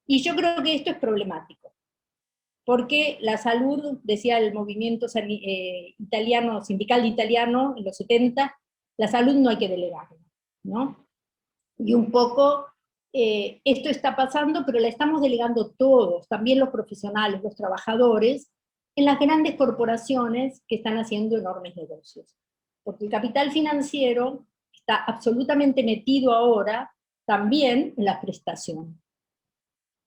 Y yo creo que esto es problemático, porque la salud, decía el movimiento italiano, sindical italiano, en los 70, la salud no hay que delegarla, ¿no? Y un poco esto está pasando, pero la estamos delegando todos, también los profesionales, los trabajadores, en las grandes corporaciones que están haciendo enormes negocios. Porque el capital financiero está absolutamente metido ahora también en la prestación,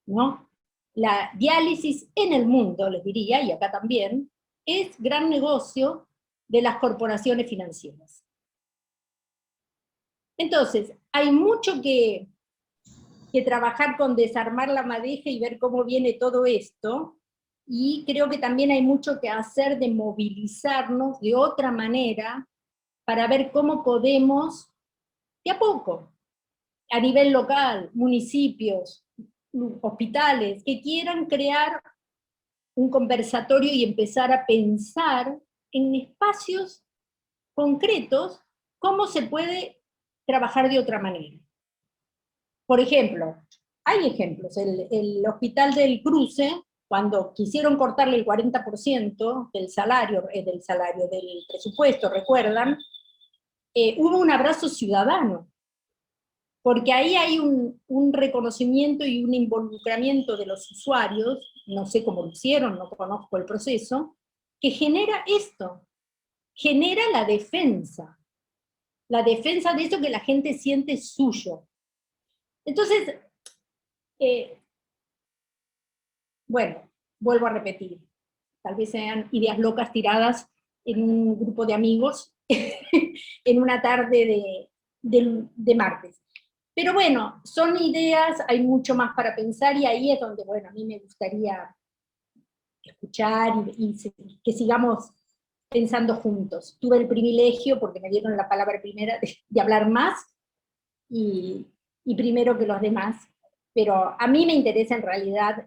¿no? La diálisis en el mundo, les diría, y acá también, es gran negocio de las corporaciones financieras. Entonces, hay mucho que trabajar con desarmar la madeja y ver cómo viene todo esto, y creo que también hay mucho que hacer de movilizarnos de otra manera para ver cómo podemos, de a poco, a nivel local, municipios, hospitales, que quieran crear un conversatorio y empezar a pensar en espacios concretos cómo se puede trabajar de otra manera. Por ejemplo, hay ejemplos, el Hospital del Cruce, cuando quisieron cortarle el 40% del del presupuesto, recuerdan, hubo un abrazo ciudadano, porque ahí hay un reconocimiento y un involucramiento de los usuarios, no sé cómo lo hicieron, no conozco el proceso, que genera esto, genera la defensa de eso que la gente siente suyo. Entonces, bueno, vuelvo a repetir, tal vez sean ideas locas tiradas en un grupo de amigos en una tarde de martes. Pero bueno, son ideas, hay mucho más para pensar, y ahí es donde, bueno, a mí me gustaría escuchar que sigamos pensando juntos. Tuve el privilegio, porque me dieron la palabra primera, de hablar más y primero que los demás, pero a mí me interesa en realidad,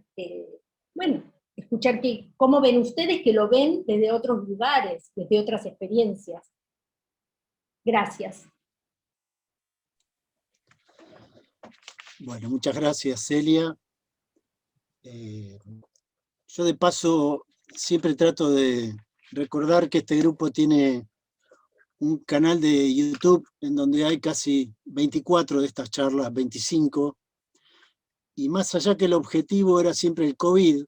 bueno, escuchar cómo ven ustedes, que lo ven desde otros lugares, desde otras experiencias. Gracias. Bueno, muchas gracias, Celia. Yo de paso siempre trato de recordar que este grupo tiene un canal de YouTube en donde hay casi 24 de estas charlas, 25, y más allá que el objetivo era siempre el COVID,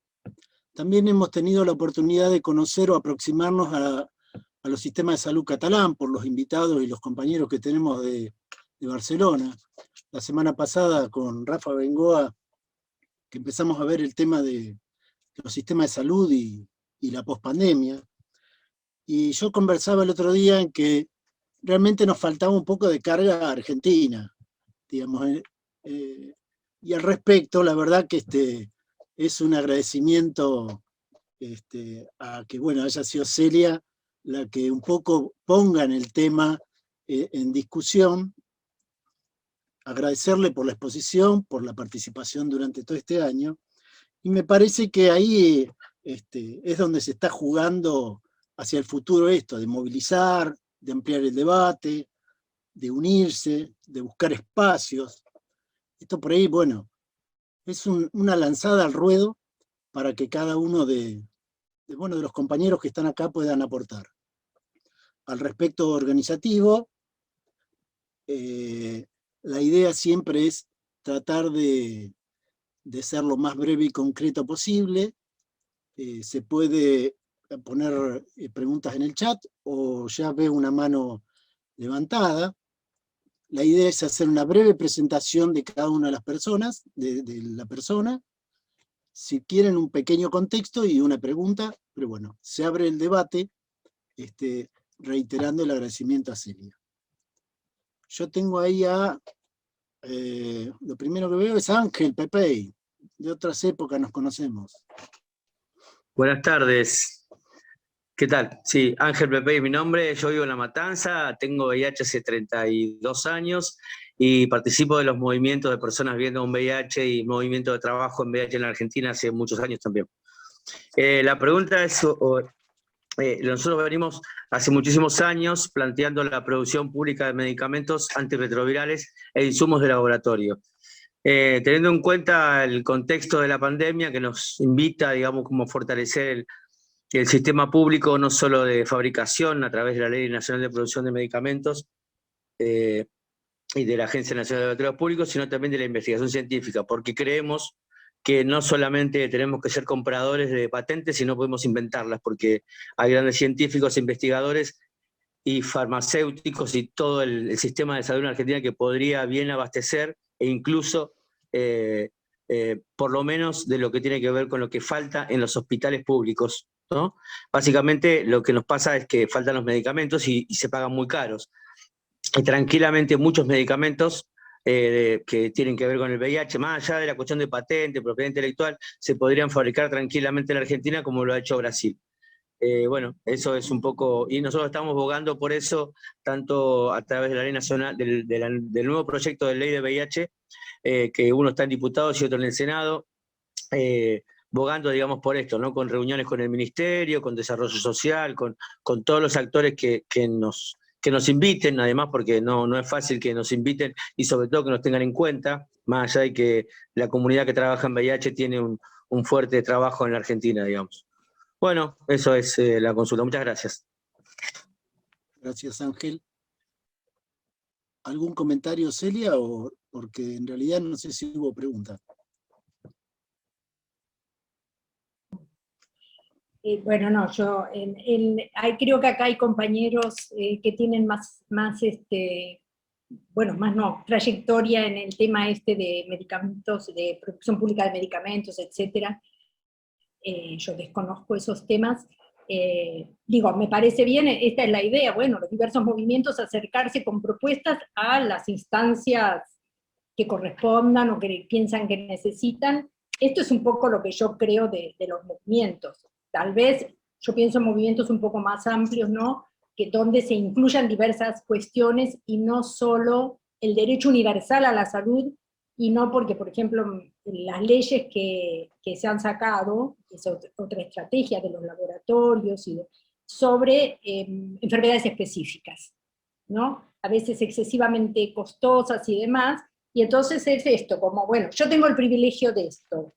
también hemos tenido la oportunidad de conocer o aproximarnos a los sistemas de salud catalán por los invitados y los compañeros que tenemos de Barcelona. La semana pasada con Rafa Bengoa, que empezamos a ver el tema de los sistemas de salud y la pospandemia. Y yo conversaba el otro día en que realmente nos faltaba un poco de carga argentina, digamos. Y al respecto, la verdad que es un agradecimiento a que, bueno, haya sido Celia la que un poco ponga en el tema en discusión. Agradecerle por la exposición, por la participación durante todo este año, y me parece que ahí es donde se está jugando hacia el futuro esto, de movilizar, de ampliar el debate, de unirse, de buscar espacios. Esto por ahí, bueno, es una lanzada al ruedo para que cada uno de los compañeros que están acá puedan aportar. Al respecto organizativo, la idea siempre es tratar de ser lo más breve y concreto posible. Se puede poner preguntas en el chat o ya veo una mano levantada. La idea es hacer una breve presentación de cada una de las personas, de la persona. Si quieren un pequeño contexto y una pregunta, pero bueno, se abre el debate reiterando el agradecimiento a Celia. Yo tengo ahí lo primero que veo es Ángel Pepey, de otras épocas nos conocemos. Buenas tardes, ¿qué tal? Sí, Ángel Pepey es mi nombre, yo vivo en La Matanza, tengo VIH hace 32 años y participo de los movimientos de personas viviendo con VIH y movimiento de trabajo en VIH en la Argentina hace muchos años también. La pregunta es, nosotros venimos hace muchísimos años planteando la producción pública de medicamentos antirretrovirales e insumos de laboratorio. Teniendo en cuenta el contexto de la pandemia que nos invita, digamos, como a fortalecer el sistema público, no solo de fabricación a través de la Ley Nacional de Producción de Medicamentos y de la Agencia Nacional de Laboratorios Públicos, sino también de la investigación científica, porque creemos que no solamente tenemos que ser compradores de patentes, sino podemos inventarlas, porque hay grandes científicos, investigadores y farmacéuticos y todo el sistema de salud en Argentina que podría bien abastecer e incluso, por lo menos, de lo que tiene que ver con lo que falta en los hospitales públicos, ¿no? Básicamente lo que nos pasa es que faltan los medicamentos y se pagan muy caros. Y tranquilamente muchos medicamentos que tienen que ver con el VIH, más allá de la cuestión de patente, propiedad intelectual, se podrían fabricar tranquilamente en la Argentina como lo ha hecho Brasil. Bueno, eso es un poco, y nosotros estamos abogando por eso, tanto a través de la Ley Nacional, del nuevo proyecto de ley de VIH, que uno está en diputados y otro en el Senado, abogando, digamos, por esto, ¿no? Con reuniones con el Ministerio, con Desarrollo Social, con todos los actores que nos inviten, además, porque no es fácil que nos inviten y sobre todo que nos tengan en cuenta, más allá de que la comunidad que trabaja en VIH tiene un fuerte trabajo en la Argentina, digamos. Bueno, eso es la consulta. Muchas gracias. Gracias, Ángel. ¿Algún comentario, Celia? Porque en realidad no sé si hubo pregunta. Bueno, no, yo creo que acá hay compañeros que tienen más trayectoria en el tema de medicamentos, de producción pública de medicamentos, etcétera. Yo desconozco esos temas. Me parece bien, esta es la idea, bueno, los diversos movimientos acercarse con propuestas a las instancias que correspondan o que piensan que necesitan. Esto es un poco lo que yo creo de los movimientos. tal vez yo pienso en movimientos un poco más amplios, ¿no? Que donde se incluyan diversas cuestiones y no solo el derecho universal a la salud, y no porque, por ejemplo, las leyes que se han sacado, es otra estrategia de los laboratorios, sobre enfermedades específicas, ¿no? A veces excesivamente costosas y demás, y entonces es esto, como, bueno, yo tengo el privilegio de esto,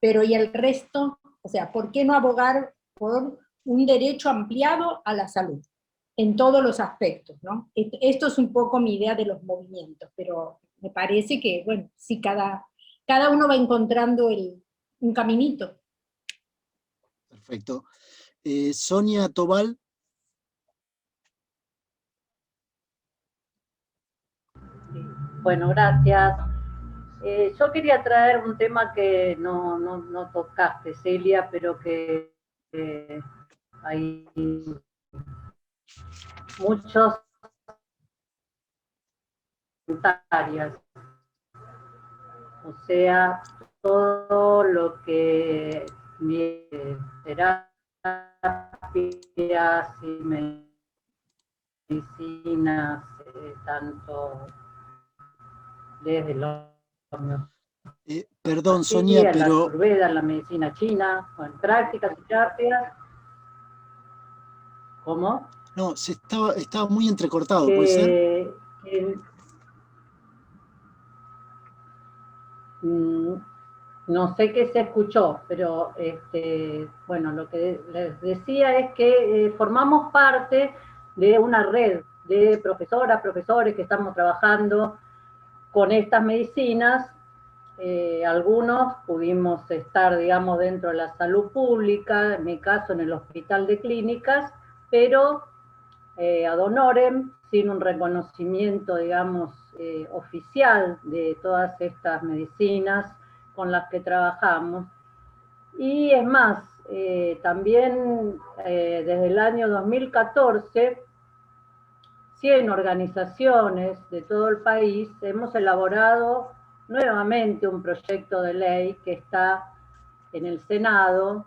pero ¿y el resto? O sea, ¿por qué no abogar por un derecho ampliado a la salud? En todos los aspectos, ¿no? Esto es un poco mi idea de los movimientos, pero me parece que, bueno, sí, cada uno va encontrando un caminito. Perfecto. Sonia Tobal. Bueno, gracias. Yo quería traer un tema que no tocaste, Celia, pero que hay muchos voluntarias. O sea, todo lo que terapias y medicinas, tanto desde los Perdón, Sonia, pero... la Ayurveda, la medicina china, o en prácticas y terapias. ¿Cómo? No, estaba muy entrecortado, ¿puede ser? No sé qué se escuchó, pero bueno, lo que les decía es que formamos parte de una red de profesoras, profesores que estamos trabajando con estas medicinas. Algunos pudimos estar, digamos, dentro de la salud pública, en mi caso en el Hospital de Clínicas, pero ad honorem, sin un reconocimiento, digamos, oficial de todas estas medicinas con las que trabajamos. Y es más, también desde el año 2014, 100 organizaciones de todo el país hemos elaborado nuevamente un proyecto de ley que está en el Senado.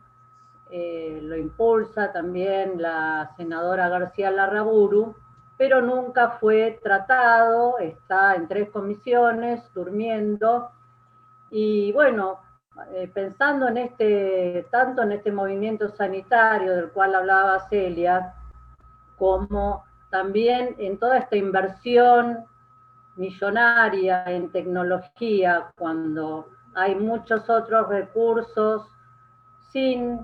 Lo impulsa también la senadora García Larraburu, pero nunca fue tratado, está en 3 comisiones, durmiendo, y bueno, pensando en tanto en este movimiento sanitario del cual hablaba Celia, como también en toda esta inversión millonaria en tecnología, cuando hay muchos otros recursos sin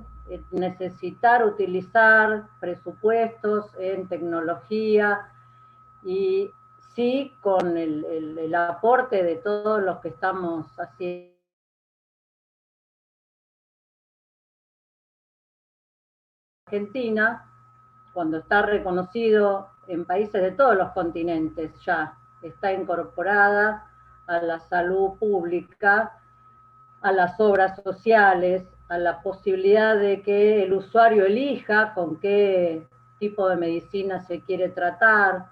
necesitar utilizar presupuestos en tecnología, y sí con el aporte de todos los que estamos haciendo Argentina, cuando está reconocido en países de todos los continentes, ya está incorporada a la salud pública, a las obras sociales, a la posibilidad de que el usuario elija con qué tipo de medicina se quiere tratar.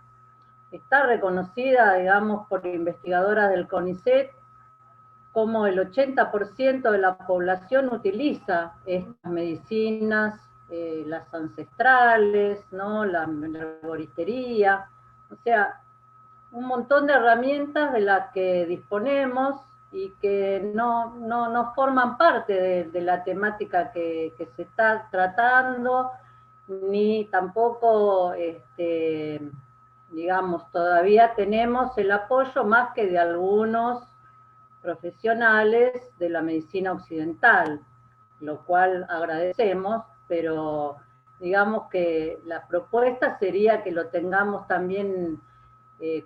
Está reconocida, digamos, por investigadoras del CONICET, como el 80% de la población utiliza estas medicinas, las ancestrales, ¿no? La herboristería, o sea, un montón de herramientas de las que disponemos y que no forman parte de la temática que se está tratando, ni tampoco, digamos, todavía tenemos el apoyo más que de algunos profesionales de la medicina occidental, lo cual agradecemos, pero digamos que la propuesta sería que lo tengamos también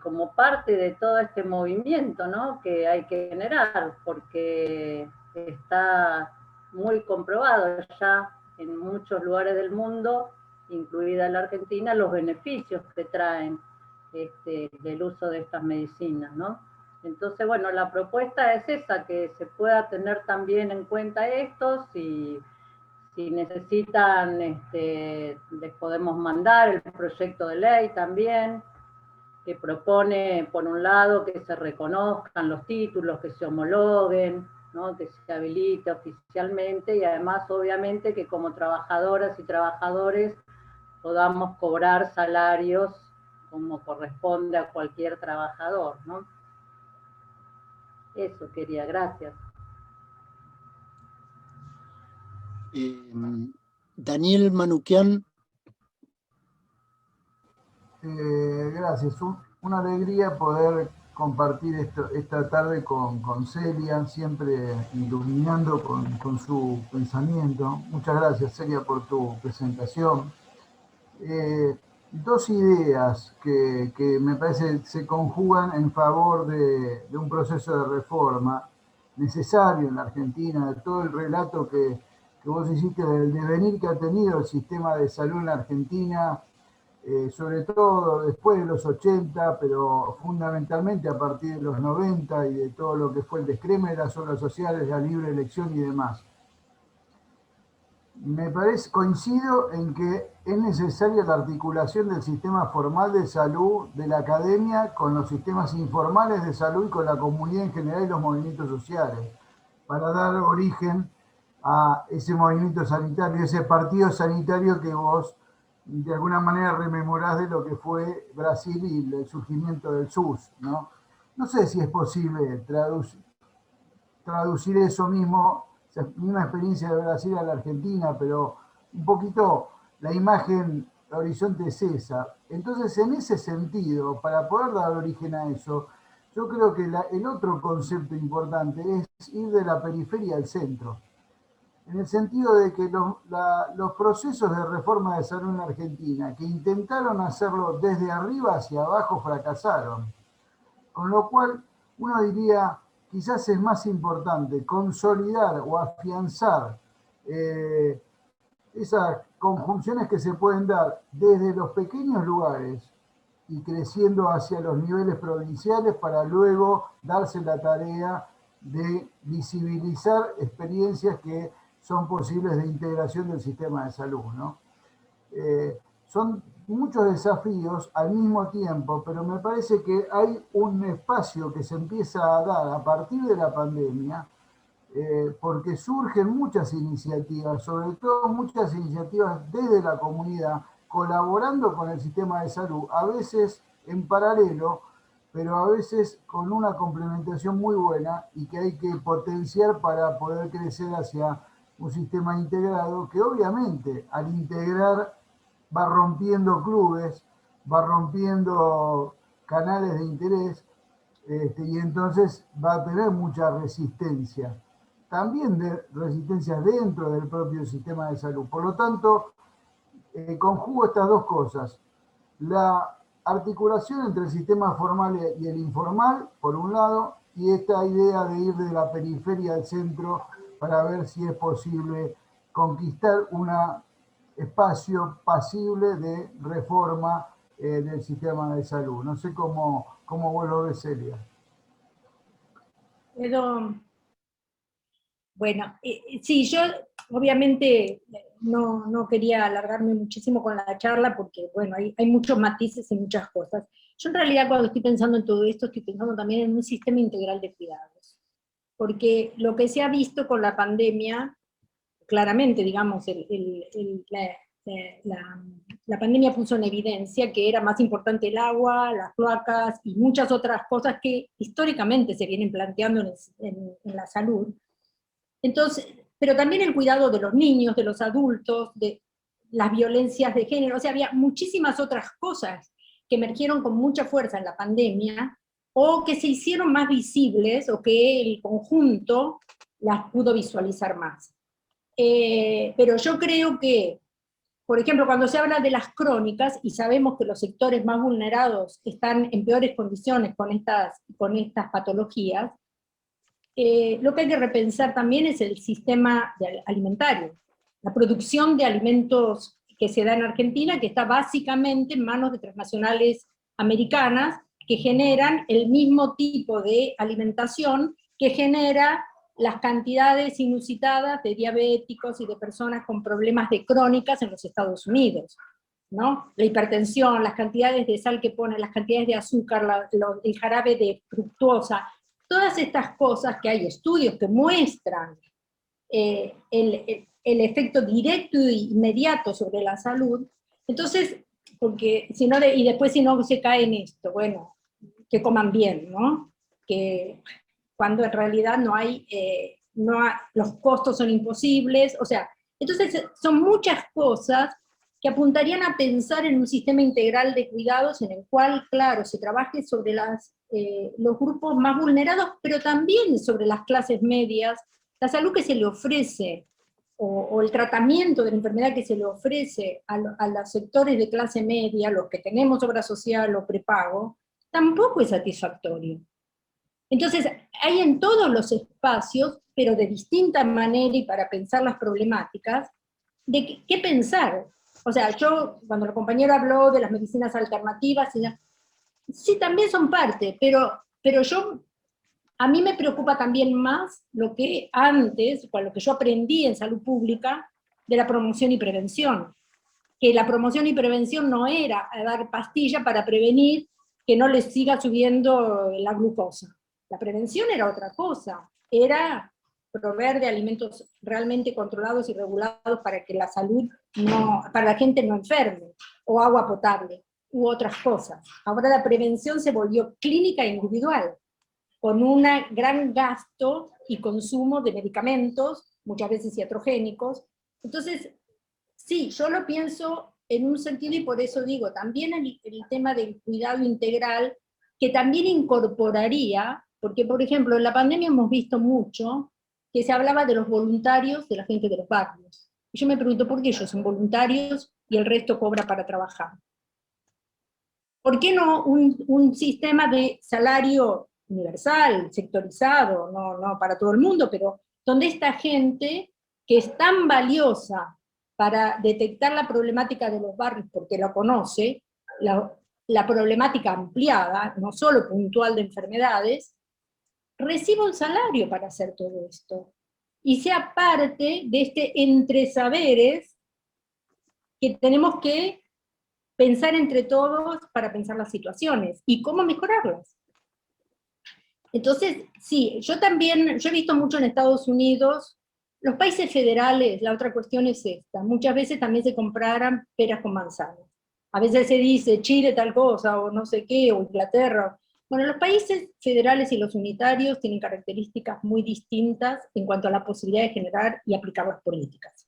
como parte de todo este movimiento, ¿no?, que hay que generar, porque está muy comprobado ya en muchos lugares del mundo, incluida la Argentina, los beneficios que traen del uso de estas medicinas, ¿no? Entonces, bueno, la propuesta es esa, que se pueda tener también en cuenta esto. Si necesitan, les podemos mandar el proyecto de ley también, que propone, por un lado, que se reconozcan los títulos, que se homologuen, ¿no? Que se habilite oficialmente, y además obviamente que como trabajadoras y trabajadores podamos cobrar salarios como corresponde a cualquier trabajador, ¿no? Eso quería, gracias. Daniel Manuquian. Gracias, una alegría poder compartir esta tarde con Celia, siempre iluminando con su pensamiento. Muchas gracias, Celia, por tu presentación. Dos ideas que me parece se conjugan en favor de un proceso de reforma necesario en la Argentina, de todo el relato que vos hiciste del devenir que ha tenido el sistema de salud en la Argentina, sobre todo después de los 80, pero fundamentalmente a partir de los 90 y de todo lo que fue el descreme de las obras sociales, la libre elección y demás. Me parece, coincido en que es necesaria la articulación del sistema formal de salud de la academia con los sistemas informales de salud y con la comunidad en general y los movimientos sociales, para dar origen a ese movimiento sanitario, ese partido sanitario que vos de alguna manera rememorás de lo que fue Brasil y el surgimiento del SUS, ¿no? No sé si es posible traducir eso mismo, esa misma experiencia de Brasil a la Argentina, pero un poquito la imagen, el horizonte es esa. Entonces, en ese sentido, para poder dar origen a eso, yo creo que el otro concepto importante es ir de la periferia al centro, en el sentido de que los procesos de reforma de salud en Argentina, que intentaron hacerlo desde arriba hacia abajo, fracasaron. Con lo cual, uno diría, quizás es más importante consolidar o afianzar esas conjunciones que se pueden dar desde los pequeños lugares y creciendo hacia los niveles provinciales para luego darse la tarea de visibilizar experiencias que son posibles de integración del sistema de salud, ¿no? Son muchos desafíos al mismo tiempo, pero me parece que hay un espacio que se empieza a dar a partir de la pandemia, porque surgen muchas iniciativas, sobre todo muchas iniciativas desde la comunidad, colaborando con el sistema de salud, a veces en paralelo, pero a veces con una complementación muy buena y que hay que potenciar para poder crecer hacia un sistema integrado que obviamente al integrar va rompiendo clubes, va rompiendo canales de interés, y entonces va a tener mucha resistencia. También de resistencia dentro del propio sistema de salud. Por lo tanto, conjugo estas dos cosas. La articulación entre el sistema formal y el informal, por un lado, y esta idea de ir de la periferia al centro para ver si es posible conquistar un espacio pasible de reforma del sistema de salud. No sé cómo vos lo ves, Celia. Pero, bueno, sí, yo obviamente no quería alargarme muchísimo con la charla porque, bueno, hay muchos matices y muchas cosas. Yo en realidad cuando estoy pensando en todo esto, estoy pensando también en un sistema integral de cuidados. Porque lo que se ha visto con la pandemia, claramente, digamos, la pandemia puso en evidencia que era más importante el agua, las cloacas y muchas otras cosas que históricamente se vienen planteando en la salud. Entonces, pero también el cuidado de los niños, de los adultos, de las violencias de género, o sea, había muchísimas otras cosas que emergieron con mucha fuerza en la pandemia, o que se hicieron más visibles, o que el conjunto las pudo visualizar más. Pero yo creo que, por ejemplo, cuando se habla de las crónicas, y sabemos que los sectores más vulnerados están en peores condiciones con estas patologías, lo que hay que repensar también es el sistema alimentario, la producción de alimentos que se da en Argentina, que está básicamente en manos de transnacionales americanas, que generan el mismo tipo de alimentación que genera las cantidades inusitadas de diabéticos y de personas con problemas de crónicas en los Estados Unidos, ¿no? La hipertensión, las cantidades de sal que ponen, las cantidades de azúcar, el jarabe de fructuosa, todas estas cosas que hay estudios que muestran el efecto directo e inmediato sobre la salud, entonces, porque si no, y después si no se cae en esto, bueno, que coman bien, ¿no? Que cuando en realidad los costos son imposibles, o sea, entonces son muchas cosas que apuntarían a pensar en un sistema integral de cuidados en el cual, claro, se trabaje sobre los grupos más vulnerados, pero también sobre las clases medias, la salud que se le ofrece, o el tratamiento de la enfermedad que se le ofrece a los sectores de clase media, los que tenemos obra social o prepago, tampoco es satisfactorio. Entonces, hay en todos los espacios, pero de distinta manera y para pensar las problemáticas, de qué pensar. O sea, yo, cuando el compañero habló de las medicinas alternativas, sí, también son parte, pero a mí me preocupa también más lo que antes, lo que yo aprendí en salud pública, de la promoción y prevención. Que la promoción y prevención no era dar pastilla para prevenir que no les siga subiendo la glucosa. La prevención era otra cosa, era proveer de alimentos realmente controlados y regulados para que la salud para la gente no enferme, o agua potable, u otras cosas. Ahora la prevención se volvió clínica e individual, con un gran gasto y consumo de medicamentos, muchas veces iatrogénicos. Entonces, sí, yo lo pienso en un sentido, y por eso digo, también el tema del cuidado integral, que también incorporaría, porque por ejemplo en la pandemia hemos visto mucho que se hablaba de los voluntarios de la gente de los barrios. Y yo me pregunto, ¿por qué ellos son voluntarios y el resto cobra para trabajar? ¿Por qué no un sistema de salario universal, sectorizado, no para todo el mundo, pero donde esta gente que es tan valiosa para detectar la problemática de los barrios, porque la conoce, la problemática ampliada, no solo puntual de enfermedades, reciba un salario para hacer todo esto, y sea parte de este entre saberes que tenemos que pensar entre todos para pensar las situaciones, y cómo mejorarlas. Entonces, sí, yo he visto mucho en Estados Unidos, los países federales, la otra cuestión es esta, muchas veces también se comparan peras con manzanas. A veces se dice Chile tal cosa, o no sé qué, o Inglaterra. Bueno, los países federales y los unitarios tienen características muy distintas en cuanto a la posibilidad de generar y aplicar las políticas.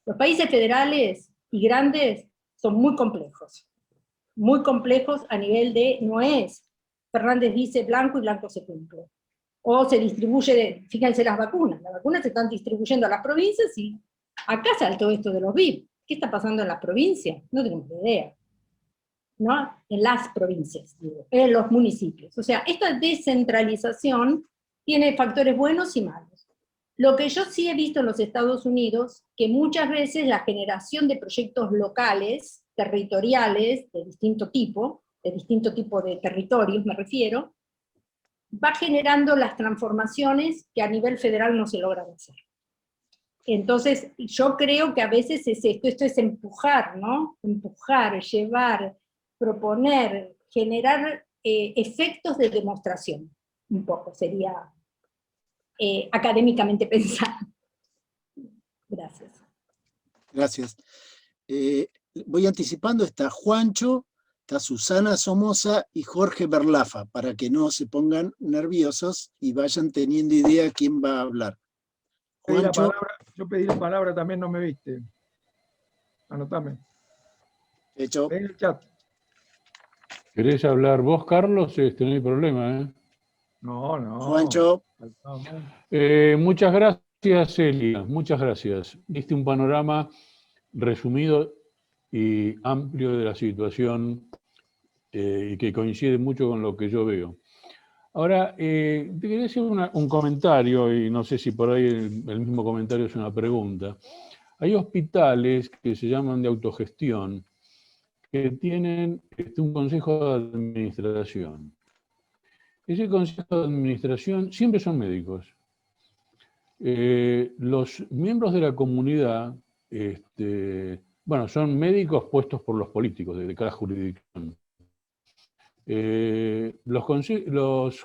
Los países federales y grandes son muy complejos a nivel de, no es, Fernández dice blanco y blanco se cumple. O se distribuye, fíjense las vacunas se están distribuyendo a las provincias, y acá saltó esto de los VIP. ¿Qué está pasando en las provincias? No tenemos ni idea. ¿No? En las provincias, digo, en los municipios. O sea, esta descentralización tiene factores buenos y malos. Lo que yo sí he visto en los Estados Unidos, que muchas veces la generación de proyectos locales, territoriales, de distinto tipo de territorios me refiero, va generando las transformaciones que a nivel federal no se logran hacer. Entonces, yo creo que a veces es esto es empujar, ¿no? Empujar, llevar, proponer, generar efectos de demostración, un poco, sería académicamente pensado. Gracias. Gracias. Voy anticipando, está Juancho, está Susana Somoza y Jorge Berlafa, para que no se pongan nerviosos y vayan teniendo idea quién va a hablar. Juancho. Yo pedí la palabra, también no me viste. Anotame. Hecho. En el chat. ¿Querés hablar vos, Carlos? No hay problema, ¿eh? No. Juancho. Muchas gracias, Elia. Muchas gracias. Diste un panorama resumido y amplio de la situación y que coincide mucho con lo que yo veo. Ahora, te quería hacer un comentario, y no sé si por ahí el mismo comentario es una pregunta. Hay hospitales que se llaman de autogestión, que tienen un consejo de administración. Ese consejo de administración siempre son médicos. Los miembros de la comunidad, son médicos puestos por los políticos de cada jurisdicción. Los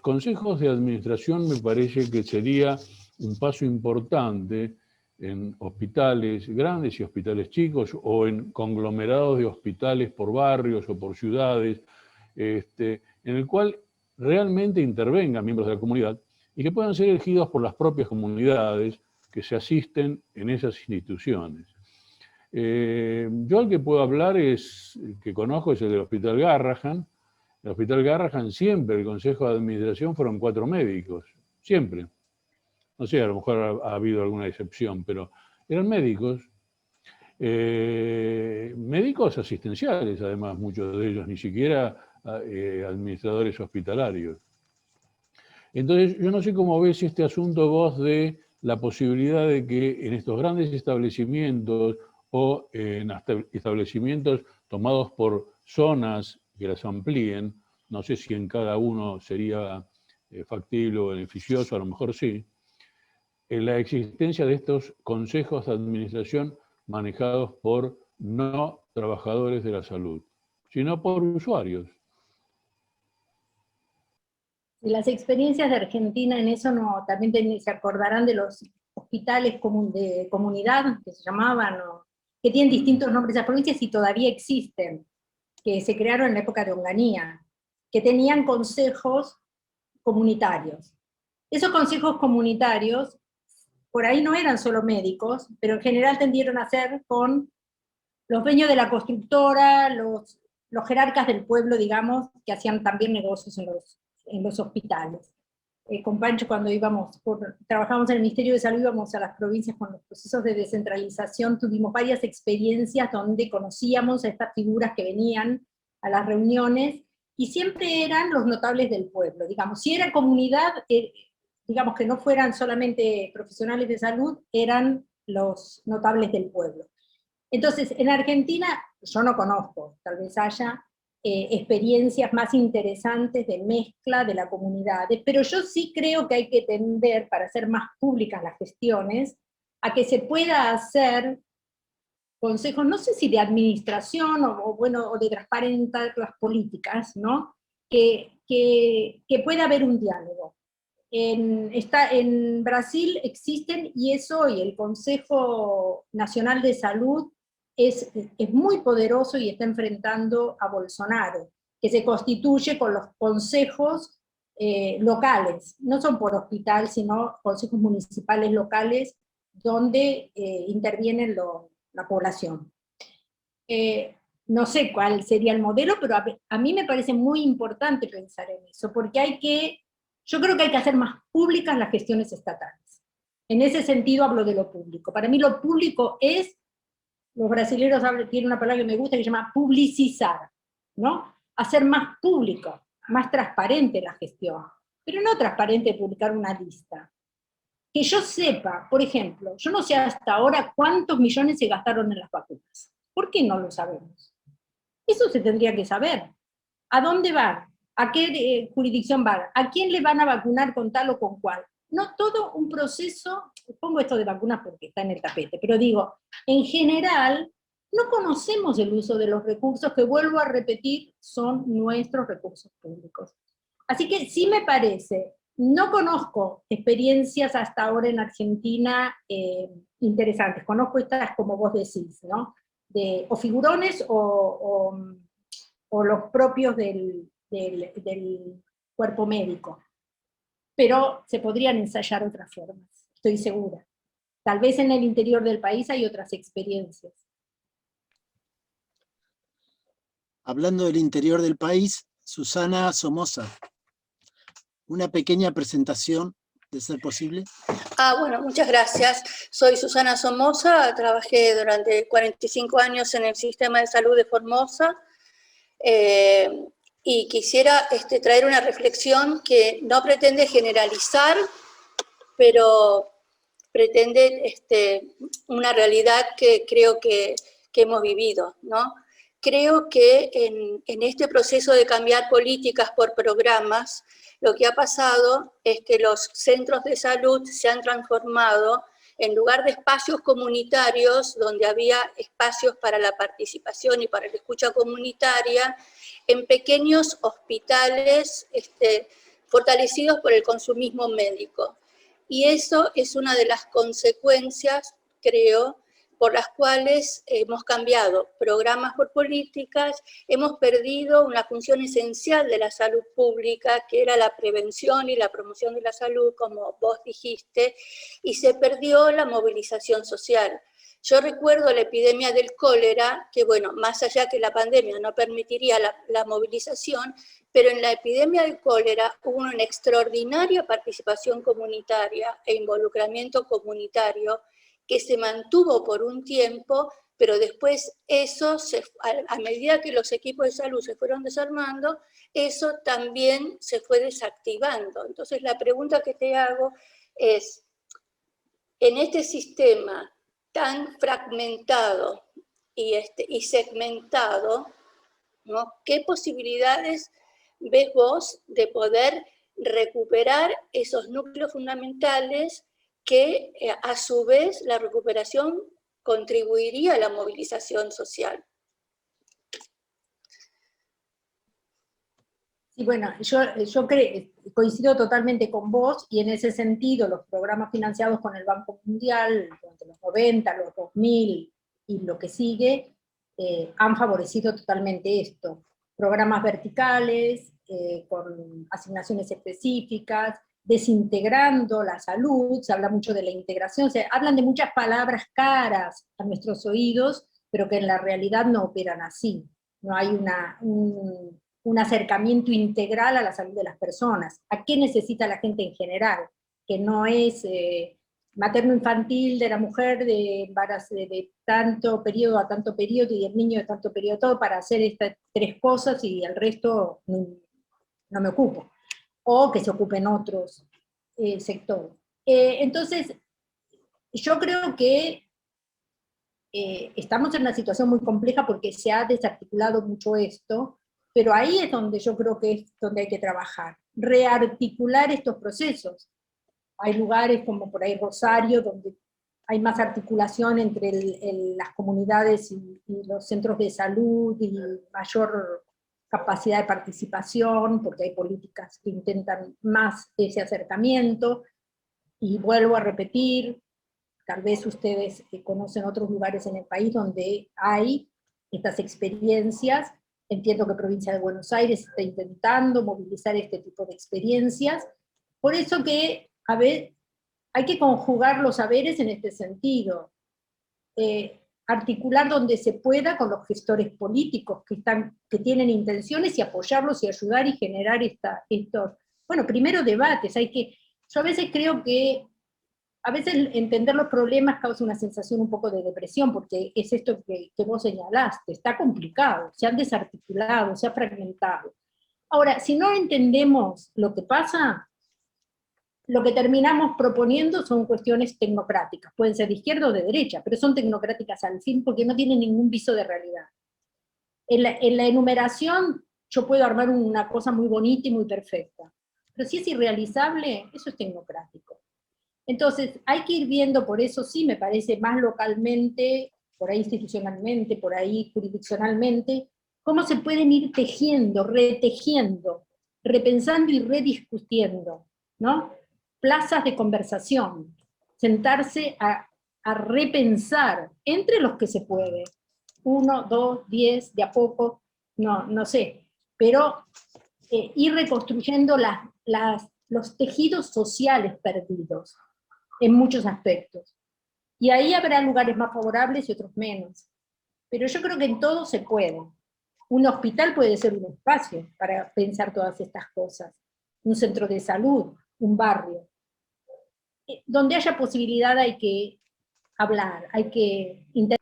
consejos de administración me parece que sería un paso importante en hospitales grandes y hospitales chicos, o en conglomerados de hospitales por barrios o por ciudades, en el cual realmente intervengan miembros de la comunidad y que puedan ser elegidos por las propias comunidades que se asisten en esas instituciones. Yo el que puedo hablar que conozco es el del Hospital Garrahan. El Hospital Garrahan siempre, el Consejo de Administración fueron 4 médicos, siempre. No sé, a lo mejor ha habido alguna excepción, pero eran médicos. Médicos asistenciales, además, muchos de ellos, ni siquiera administradores hospitalarios. Entonces, yo no sé cómo ves este asunto vos de la posibilidad de que en estos grandes establecimientos o en establecimientos tomados por zonas que las amplíen, no sé si en cada uno sería factible o beneficioso, a lo mejor sí, en la existencia de estos consejos de administración manejados por no trabajadores de la salud, sino por usuarios. Las experiencias de Argentina en eso también se acordarán de los hospitales de comunidad, que se llamaban, que tienen distintos nombres de provincias y todavía existen, que se crearon en la época de Onganía, que tenían consejos comunitarios. Esos consejos comunitarios, por ahí no eran solo médicos, pero en general tendieron a ser con los dueños de la constructora, los jerarcas del pueblo, digamos, que hacían también negocios en los hospitales. Con Pancho, cuando trabajamos en el Ministerio de Salud, íbamos a las provincias con los procesos de descentralización, tuvimos varias experiencias donde conocíamos a estas figuras que venían a las reuniones, y siempre eran los notables del pueblo, digamos. Si era comunidad, digamos que no fueran solamente profesionales de salud, eran los notables del pueblo. Entonces, en Argentina, yo no conozco, tal vez haya experiencias más interesantes de mezcla de la comunidad, pero yo sí creo que hay que tender, para hacer más públicas las gestiones, a que se pueda hacer consejos, no sé si de administración o de transparentar las políticas, ¿no? Que pueda haber un diálogo. En Brasil existen, y es hoy el Consejo Nacional de Salud, es muy poderoso y está enfrentando a Bolsonaro, que se constituye con los consejos locales, no son por hospital, sino consejos municipales locales, donde interviene la población. No sé cuál sería el modelo, pero a mí me parece muy importante pensar en eso, porque yo creo que hay que hacer más públicas las gestiones estatales. En ese sentido hablo de lo público. Para mí lo público es, los brasileños tienen una palabra que me gusta que se llama publicizar, ¿no? Hacer más público, más transparente la gestión, pero no transparente publicar una lista. Que yo sepa, por ejemplo, yo no sé hasta ahora cuántos millones se gastaron en las vacunas. ¿Por qué no lo sabemos? Eso se tendría que saber. ¿A dónde van? ¿A qué jurisdicción van? ¿A quién le van a vacunar con tal o con cual? No todo un proceso, pongo esto de vacunas porque está en el tapete, pero digo, en general, no conocemos el uso de los recursos que, vuelvo a repetir, son nuestros recursos públicos. Así que sí me parece, no conozco experiencias hasta ahora en Argentina interesantes, conozco estas como vos decís, ¿no? O figurones o los propios del cuerpo médico. Pero se podrían ensayar otras formas, estoy segura. Tal vez en el interior del país hay otras experiencias. Hablando del interior del país, Susana Somoza. Una pequeña presentación, de ser posible. Bueno, muchas gracias. Soy Susana Somoza, trabajé durante 45 años en el sistema de salud de Formosa, y quisiera traer una reflexión que no pretende generalizar, pero pretende una realidad que creo que hemos vivido, ¿no? Creo que en este proceso de cambiar políticas por programas, lo que ha pasado es que los centros de salud se han transformado en lugar de espacios comunitarios, donde había espacios para la participación y para la escucha comunitaria, en pequeños hospitales fortalecidos por el consumismo médico. Y eso es una de las consecuencias, creo, por las cuales hemos cambiado programas por políticas, hemos perdido una función esencial de la salud pública, que era la prevención y la promoción de la salud, como vos dijiste, y se perdió la movilización social. Yo recuerdo la epidemia del cólera, que bueno, más allá que la pandemia no permitiría la movilización, pero en la epidemia del cólera hubo una extraordinaria participación comunitaria e involucramiento comunitario, que se mantuvo por un tiempo, pero después eso, a medida que los equipos de salud se fueron desarmando, eso también se fue desactivando. Entonces la pregunta que te hago es, en este sistema tan fragmentado y segmentado, ¿no?, ¿qué posibilidades ves vos de poder recuperar esos núcleos fundamentales que a su vez la recuperación contribuiría a la movilización social? Sí, bueno, yo coincido totalmente con vos, y en ese sentido los programas financiados con el Banco Mundial durante los 90, los 2000 y lo que sigue, han favorecido totalmente esto. Programas verticales, con asignaciones específicas, desintegrando la salud, se habla mucho de la integración, se hablan de muchas palabras caras a nuestros oídos, pero que en la realidad no operan así. No hay un acercamiento integral a la salud de las personas. ¿A qué necesita la gente en general? Que no es materno-infantil de la mujer, de embarazo de tanto periodo a tanto periodo, y el niño de tanto periodo, todo para hacer estas 3 cosas y el resto no me ocupo. O que se ocupen otros sectores. Entonces, yo creo que estamos en una situación muy compleja porque se ha desarticulado mucho esto, pero ahí es donde yo creo que es donde hay que trabajar, rearticular estos procesos. Hay lugares como por ahí Rosario, donde hay más articulación entre las comunidades y los centros de salud, y mayor capacidad de participación, porque hay políticas que intentan más ese acercamiento. Y vuelvo a repetir, tal vez ustedes conocen otros lugares en el país donde hay estas experiencias. Entiendo que Provincia de Buenos Aires está intentando movilizar este tipo de experiencias. Por eso que, a ver, hay que conjugar los saberes en este sentido. Articular donde se pueda con los gestores políticos que tienen intenciones, y apoyarlos y ayudar y generar estos, bueno, primero debates. Yo a veces creo que a veces entender los problemas causa una sensación un poco de depresión, porque es esto que vos señalaste, está complicado, se han desarticulado, se ha fragmentado. Ahora, si no entendemos lo que pasa, lo que terminamos proponiendo son cuestiones tecnocráticas, pueden ser de izquierda o de derecha, pero son tecnocráticas al fin porque no tienen ningún viso de realidad. En la enumeración yo puedo armar una cosa muy bonita y muy perfecta, pero si es irrealizable, eso es tecnocrático. Entonces, hay que ir viendo, por eso sí me parece más localmente, por ahí institucionalmente, por ahí jurisdiccionalmente, cómo se pueden ir tejiendo, retejiendo, repensando y rediscutiendo, ¿no? Plazas de conversación, sentarse a repensar entre los que se puede, 1, 2, 10, de a poco, no sé, pero ir reconstruyendo los tejidos sociales perdidos en muchos aspectos. Y ahí habrá lugares más favorables y otros menos. Pero yo creo que en todo se puede. Un hospital puede ser un espacio para pensar todas estas cosas. Un centro de salud, un barrio. Donde haya posibilidad hay que hablar, hay que intentar.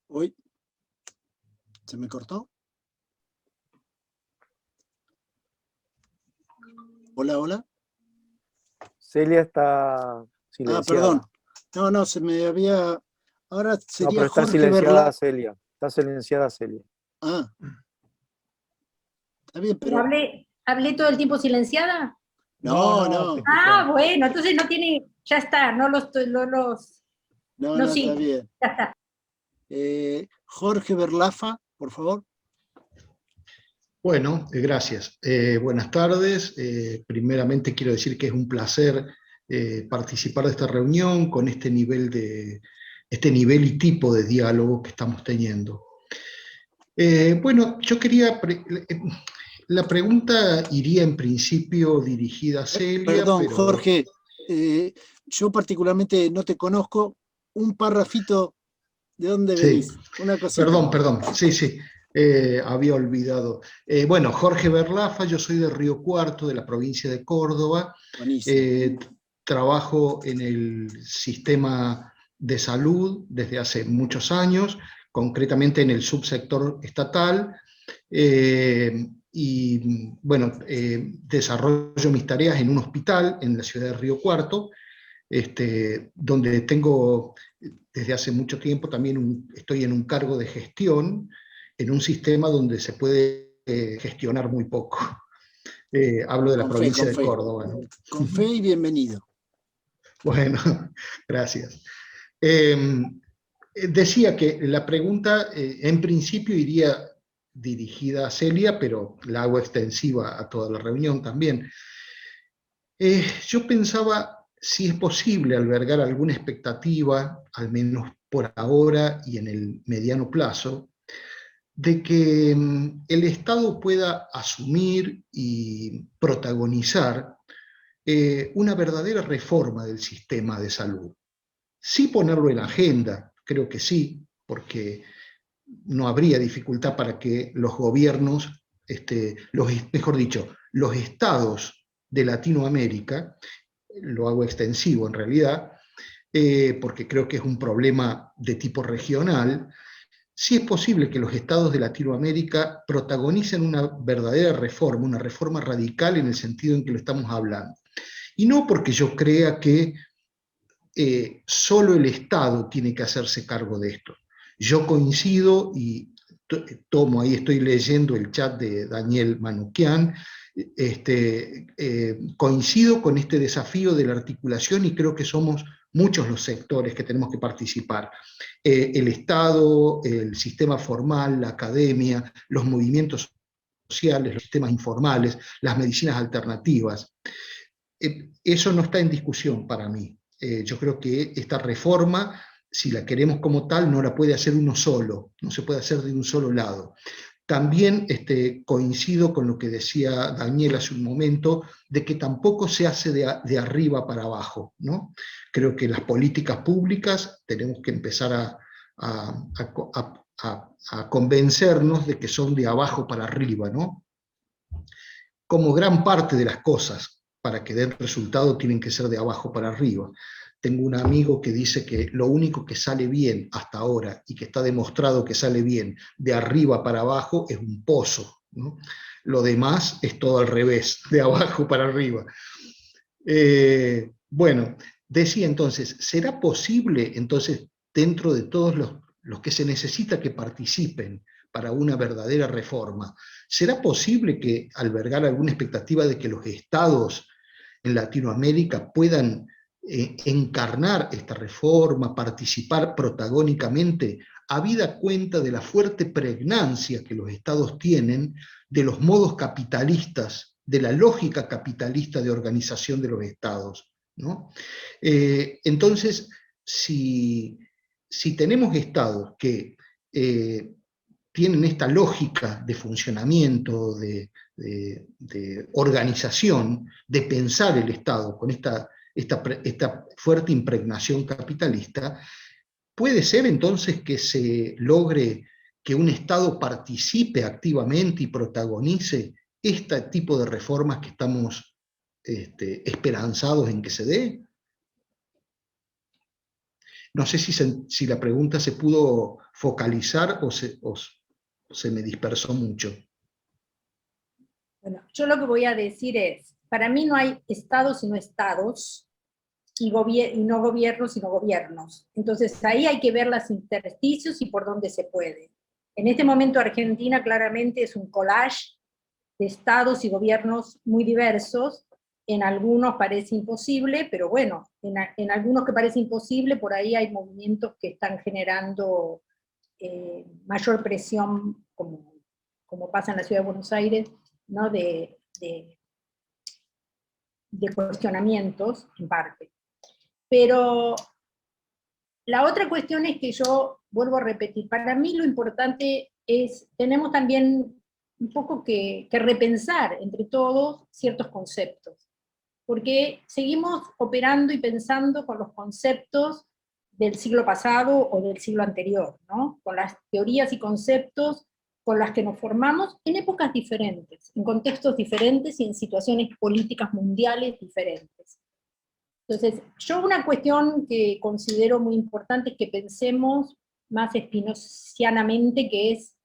Uy, ¿se me cortó? Hola, hola. Celia está silenciada. Perdón. No, se me había... Ahora sería no, pero está Jorge silenciada Berla. Celia. Está silenciada Celia. Está bien, pero... ¿Hablé todo el tiempo silenciada? No. Ah, bueno, entonces no tiene, ya está, no Está sigo. bien. Ya está. Jorge Berlafa, por favor. Bueno, gracias. Buenas tardes. Primeramente quiero decir que es un placer participar de esta reunión con este nivel y tipo de diálogo que estamos teniendo. Bueno, yo quería... la pregunta iría en principio dirigida a Celia. Perdón, pero... Jorge, yo particularmente no te conozco. Un parrafito, ¿de dónde venís? Una cosita. Perdón, sí. Había olvidado. Bueno, Jorge Berlafa, yo soy de Río Cuarto, de la provincia de Córdoba. Trabajo en el sistema de salud desde hace muchos años, concretamente en el subsector estatal. Y bueno, desarrollo mis tareas en un hospital en la ciudad de Río Cuarto, donde tengo desde hace mucho tiempo también estoy en un cargo de gestión en un sistema donde se puede gestionar muy poco. Hablo de la provincia de Córdoba, ¿no? Con fe y bienvenido. Bueno, gracias. Decía que la pregunta en principio iría dirigida a Celia, pero la hago extensiva a toda la reunión también. Yo pensaba si es posible albergar alguna expectativa, al menos por ahora y en el mediano plazo, de que el Estado pueda asumir y protagonizar una verdadera reforma del sistema de salud. Sí ponerlo en la agenda, creo que sí, porque no habría dificultad para que los gobiernos, mejor dicho, los estados de Latinoamérica, lo hago extensivo en realidad, porque creo que es un problema de tipo regional, sí es posible que los estados de Latinoamérica protagonicen una verdadera reforma, una reforma radical en el sentido en que lo estamos hablando. Y no porque yo crea que solo el Estado tiene que hacerse cargo de esto. Yo coincido y tomo, ahí estoy leyendo el chat de Daniel Manoukian, coincido con este desafío de la articulación y creo que somos muchos los sectores que tenemos que participar. El Estado, el sistema formal, la academia, los movimientos sociales, los sistemas informales, las medicinas alternativas. Eso no está en discusión para mí. Yo creo que esta reforma, si la queremos como tal, no la puede hacer uno solo, no se puede hacer de un solo lado. También coincido con lo que decía Daniel hace un momento, de que tampoco se hace de arriba para abajo, ¿no? Creo que las políticas públicas tenemos que empezar a convencernos de que son de abajo para arriba, ¿no? Como gran parte de las cosas, para que den resultado, tienen que ser de abajo para arriba. Tengo un amigo que dice que lo único que sale bien hasta ahora, y que está demostrado que sale bien de arriba para abajo, es un pozo, ¿no? Lo demás es todo al revés, de abajo para arriba. Bueno, decía entonces, ¿será posible entonces, dentro de todos los que se necesita que participen para una verdadera reforma, ¿será posible que albergar alguna expectativa de que los estados en Latinoamérica puedan encarnar esta reforma, participar protagónicamente, habida cuenta de la fuerte pregnancia que los estados tienen de los modos capitalistas, de la lógica capitalista de organización de los estados, ¿no? Entonces, si tenemos estados que tienen esta lógica de funcionamiento, de organización, de pensar el Estado con esta fuerte impregnación capitalista, puede ser entonces que se logre que un Estado participe activamente y protagonice este tipo de reformas que estamos esperanzados en que se dé. No sé si la pregunta se pudo focalizar o se me dispersó mucho. Bueno, yo lo que voy a decir es, para mí no hay estados sino estados, y no gobiernos sino gobiernos. Entonces ahí hay que ver los intersticios y por dónde se puede. En este momento Argentina claramente es un collage estados y gobiernos muy diversos. En algunos parece imposible, pero bueno, en algunos que parece imposible, por ahí hay movimientos que están generando mayor presión, como pasa en la Ciudad de Buenos Aires, ¿no? de cuestionamientos, en parte. Pero la otra cuestión es que yo vuelvo a repetir, para mí lo importante es, tenemos también un poco que repensar entre todos ciertos conceptos, porque seguimos operando y pensando con los conceptos del siglo pasado o del siglo anterior, ¿no? Con las teorías y conceptos con las que nos formamos en épocas diferentes, en contextos diferentes y en situaciones políticas mundiales diferentes. Entonces, yo una cuestión que considero muy importante es que pensemos más spinosianamente, que es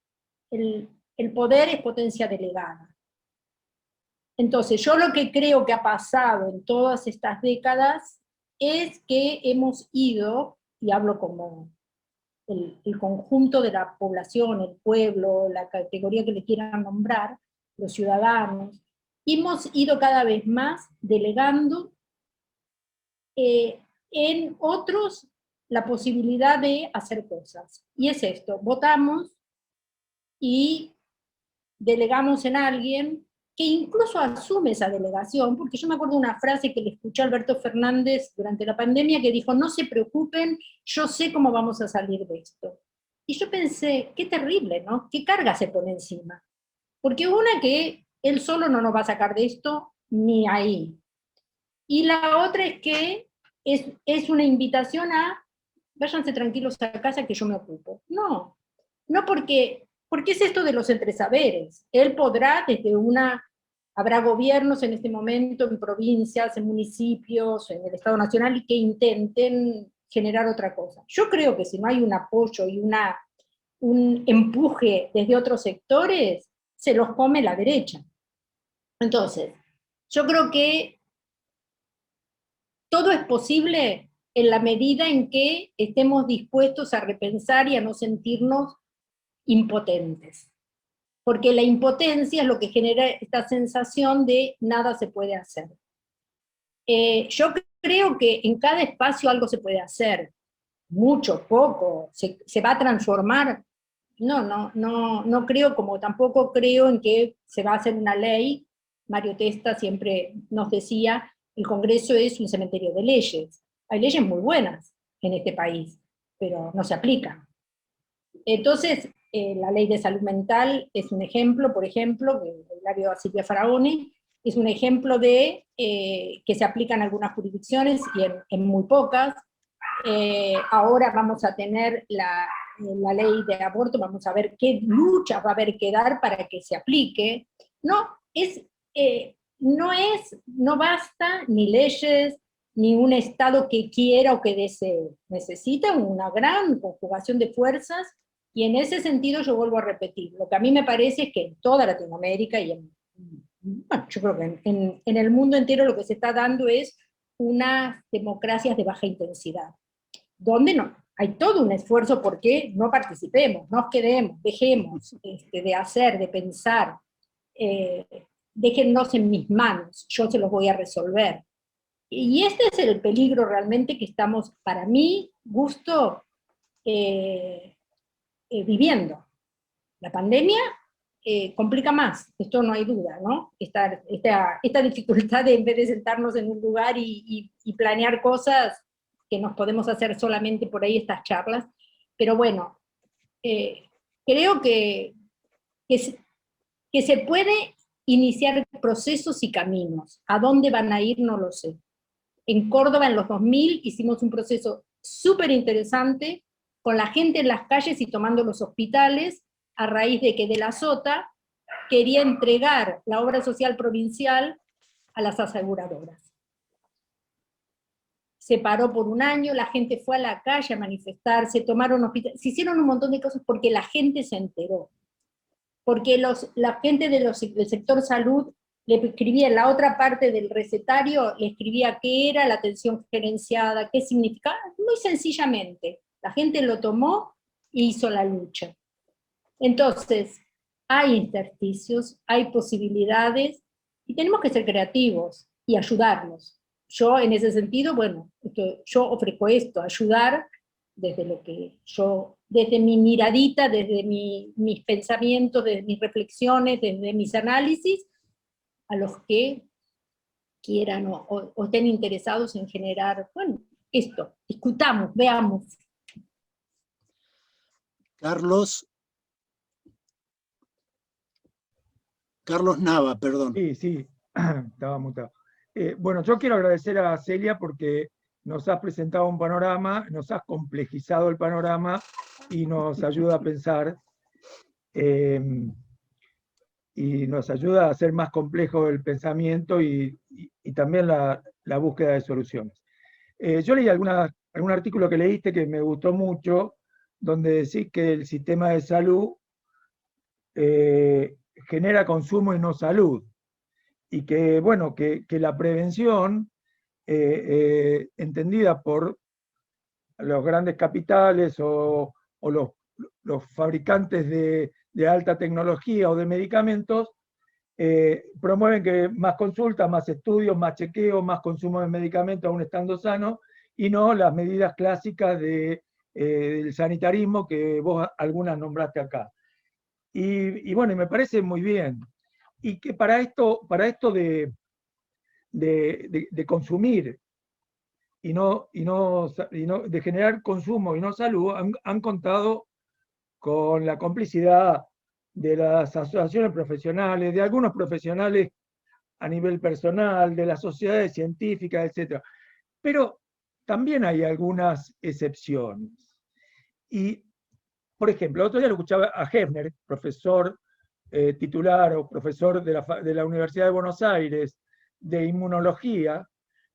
el poder es potencia delegada. Entonces, yo lo que creo que ha pasado en todas estas décadas es que hemos ido, y hablo como el conjunto de la población, el pueblo, la categoría que le quieran nombrar, los ciudadanos, hemos ido cada vez más delegando en otros la posibilidad de hacer cosas. Y es esto, votamos y delegamos en alguien que incluso asume esa delegación, porque yo me acuerdo de una frase que le escuché a Alberto Fernández durante la pandemia que dijo, no se preocupen, yo sé cómo vamos a salir de esto. Y yo pensé, qué terrible, ¿no? ¿Qué carga se pone encima? Porque una, que él solo no nos va a sacar de esto ni ahí. Y la otra es que es una invitación a, váyanse tranquilos a casa que yo me ocupo. No, no porque es esto de los entresaberes. Él podrá desde habrá gobiernos en este momento, en provincias, en municipios, en el Estado Nacional, y que intenten generar otra cosa. Yo creo que si no hay un apoyo y un empuje desde otros sectores, se los come la derecha. Entonces, yo creo que todo es posible en la medida en que estemos dispuestos a repensar y a no sentirnos impotentes. Porque la impotencia es lo que genera esta sensación de nada se puede hacer. Yo creo que en cada espacio algo se puede hacer, mucho, poco, se va a transformar. No creo, como tampoco creo en que se va a hacer una ley. Mario Testa siempre nos decía, el Congreso es un cementerio de leyes. Hay leyes muy buenas en este país, pero no se aplican. Entonces, la ley de salud mental es un ejemplo, por ejemplo, que la vio a Silvia Faraone, es un ejemplo de que se aplican en algunas jurisdicciones y en muy pocas. Ahora vamos a tener la ley de aborto, vamos a ver qué lucha va a haber que dar para que se aplique. No basta ni leyes, ni un Estado que quiera o que desee. Necesita una gran conjugación de fuerzas, y en ese sentido yo vuelvo a repetir, lo que a mí me parece es que en toda Latinoamérica y bueno, yo creo que en el mundo entero lo que se está dando es unas democracias de baja intensidad, donde no, hay todo un esfuerzo porque no participemos, nos quedemos, dejemos de hacer, de pensar, déjennos en mis manos, yo se los voy a resolver. Y este es el peligro realmente que estamos, para mi gusto, viviendo. La pandemia complica más, esto no hay duda, ¿no? Esta dificultad de, en vez de sentarnos en un lugar y planear cosas que nos podemos hacer solamente por ahí estas charlas, pero bueno, creo que se puede iniciar procesos y caminos. ¿A dónde van a ir? No lo sé. En Córdoba en los 2000 hicimos un proceso súper interesante con la gente en las calles y tomando los hospitales, a raíz de que De la Sota quería entregar la obra social provincial a las aseguradoras. Se paró por un año, la gente fue a la calle a manifestarse, tomaron hospitales, se hicieron un montón de cosas porque la gente se enteró. Porque la gente del sector salud le escribía en la otra parte del recetario, le escribía qué era la atención gerenciada, qué significaba, muy sencillamente. La gente lo tomó e hizo la lucha. Entonces, hay intersticios, hay posibilidades, y tenemos que ser creativos y ayudarnos. Yo en ese sentido, bueno, yo ofrezco esto, ayudar desde lo que yo, desde mi miradita, desde mis pensamientos, desde mis reflexiones, desde mis análisis, a los que quieran o estén interesados en generar, bueno, esto, discutamos, veamos. Carlos Nava, perdón. Sí, estaba mutado. Bueno, yo quiero agradecer a Celia porque nos has presentado un panorama, nos has complejizado el panorama y nos ayuda a pensar y nos ayuda a hacer más complejo el pensamiento y también la búsqueda de soluciones. Yo leí algún artículo que leíste que me gustó mucho, donde decís que el sistema de salud genera consumo y no salud, y que, bueno, que la prevención, entendida por los grandes capitales o los fabricantes de alta tecnología o de medicamentos, promueven que más consultas, más estudios, más chequeos, más consumo de medicamentos aún estando sano, y no las medidas clásicas del sanitarismo que vos algunas nombraste acá. Y bueno, me parece muy bien. Y que para esto de consumir y no de generar consumo y no salud, han contado con la complicidad de las asociaciones profesionales, de algunos profesionales a nivel personal, de las sociedades científicas, etc. Pero también hay algunas excepciones. Y, por ejemplo, otro día lo escuchaba a Hefner, profesor titular o profesor de la Universidad de Buenos Aires de inmunología,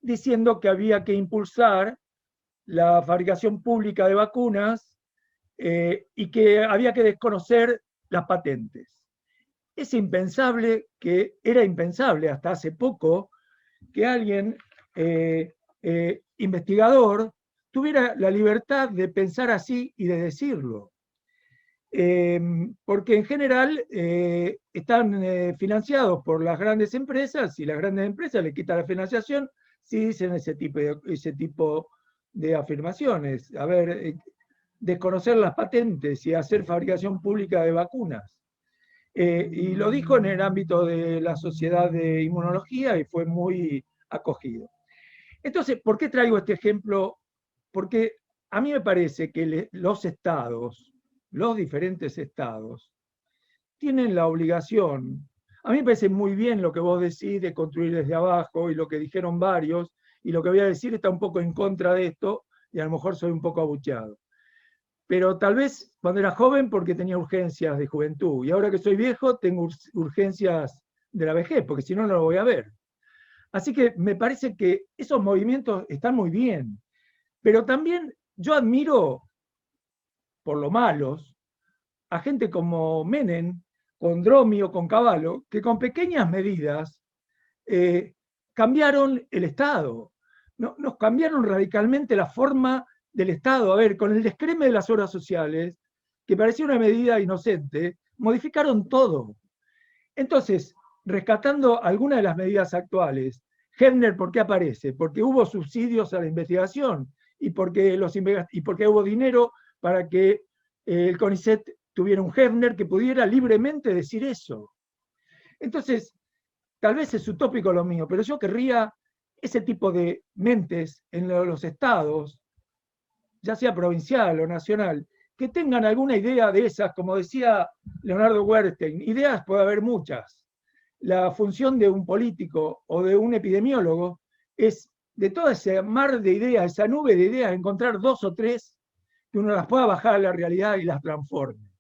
diciendo que había que impulsar la fabricación pública de vacunas y que había que desconocer las patentes. Es impensable, era impensable hasta hace poco, que alguien, investigador, tuviera la libertad de pensar así y de decirlo. Porque en general están financiados por las grandes empresas, y las grandes empresas le quitan la financiación si dicen ese tipo de afirmaciones. A ver, desconocer las patentes y hacer fabricación pública de vacunas. Y lo dijo en el ámbito de la Sociedad de Inmunología y fue muy acogido. Entonces, ¿por qué traigo este ejemplo? Porque a mí me parece que los estados, los diferentes estados, tienen la obligación. A mí me parece muy bien lo que vos decís de construir desde abajo y lo que dijeron varios, y lo que voy a decir está un poco en contra de esto, y a lo mejor soy un poco abucheado. Pero tal vez cuando era joven porque tenía urgencias de juventud, y ahora que soy viejo tengo urgencias de la vejez, porque si no, no lo voy a ver. Así que me parece que esos movimientos están muy bien, pero también yo admiro, por lo malos, a gente como Menem, con Dromi o con Cavallo, que con pequeñas medidas cambiaron el Estado. Nos cambiaron radicalmente la forma del Estado. A ver, con el descreme de las obras sociales, que parecía una medida inocente, modificaron todo. Entonces, rescatando algunas de las medidas actuales, Hefner, ¿por qué aparece? Porque hubo subsidios a la investigación y porque hubo dinero para que el CONICET tuviera un Hefner que pudiera libremente decir eso. Entonces, tal vez es utópico lo mío, pero yo querría ese tipo de mentes en los estados, ya sea provincial o nacional, que tengan alguna idea de esas, como decía Leonardo Werstein. Ideas puede haber muchas. La función de un político o de un epidemiólogo es, de toda ese mar de ideas, esa nube de ideas, encontrar 2 o 3 que uno las pueda bajar a la realidad y las transforme.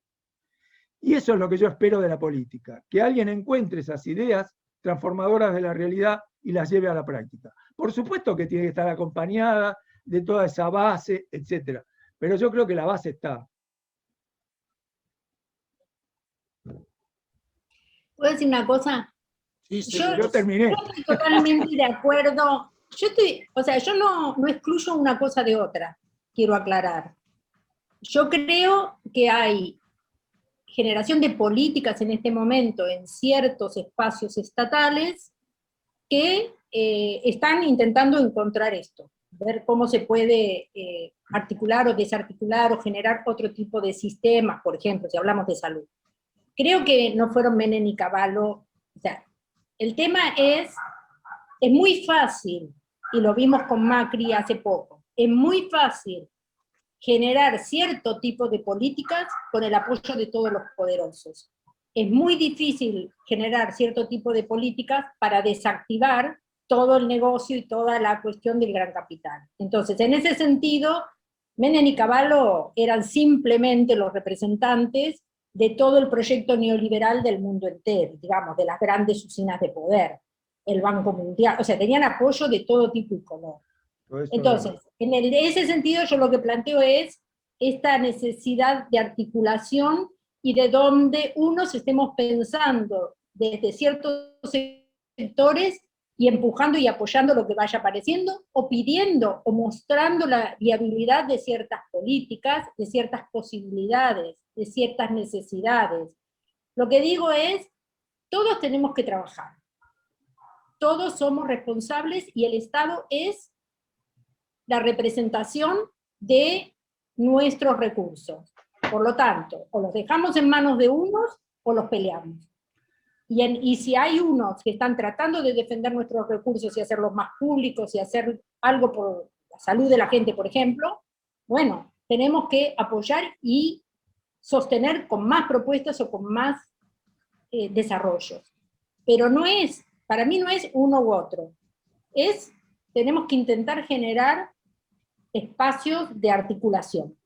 Y eso es lo que yo espero de la política, que alguien encuentre esas ideas transformadoras de la realidad y las lleve a la práctica. Por supuesto que tiene que estar acompañada de toda esa base, etc. Pero yo creo que la base está. ¿Puedo decir una cosa? Sí, yo terminé. Yo estoy totalmente de acuerdo. Yo no excluyo una cosa de otra, quiero aclarar. Yo creo que hay generación de políticas en este momento en ciertos espacios estatales que están intentando encontrar esto, ver cómo se puede articular o desarticular o generar otro tipo de sistemas, por ejemplo, si hablamos de salud. Creo que no fueron Menem ni Cavallo, o sea, el tema es muy fácil, y lo vimos con Macri hace poco, es muy fácil generar cierto tipo de políticas con el apoyo de todos los poderosos. Es muy difícil generar cierto tipo de políticas para desactivar todo el negocio y toda la cuestión del gran capital. Entonces, en ese sentido, Menem y Cavallo eran simplemente los representantes de todo el proyecto neoliberal del mundo entero, digamos, de las grandes usinas de poder, el Banco Mundial, o sea, tenían apoyo de todo tipo y color. Entonces, en ese sentido yo lo que planteo es esta necesidad de articulación y de donde unos estemos pensando desde ciertos sectores y empujando y apoyando lo que vaya apareciendo, o pidiendo o mostrando la viabilidad de ciertas políticas, de ciertas posibilidades, de ciertas necesidades. Lo que digo es, todos tenemos que trabajar, todos somos responsables y el Estado es la representación de nuestros recursos. Por lo tanto, o los dejamos en manos de unos o los peleamos. Y si hay unos que están tratando de defender nuestros recursos y hacerlos más públicos y hacer algo por la salud de la gente, por ejemplo, bueno, tenemos que apoyar y sostener con más propuestas o con más desarrollos. Pero no es, para mí no es uno u otro. Tenemos que intentar generar espacios de articulación.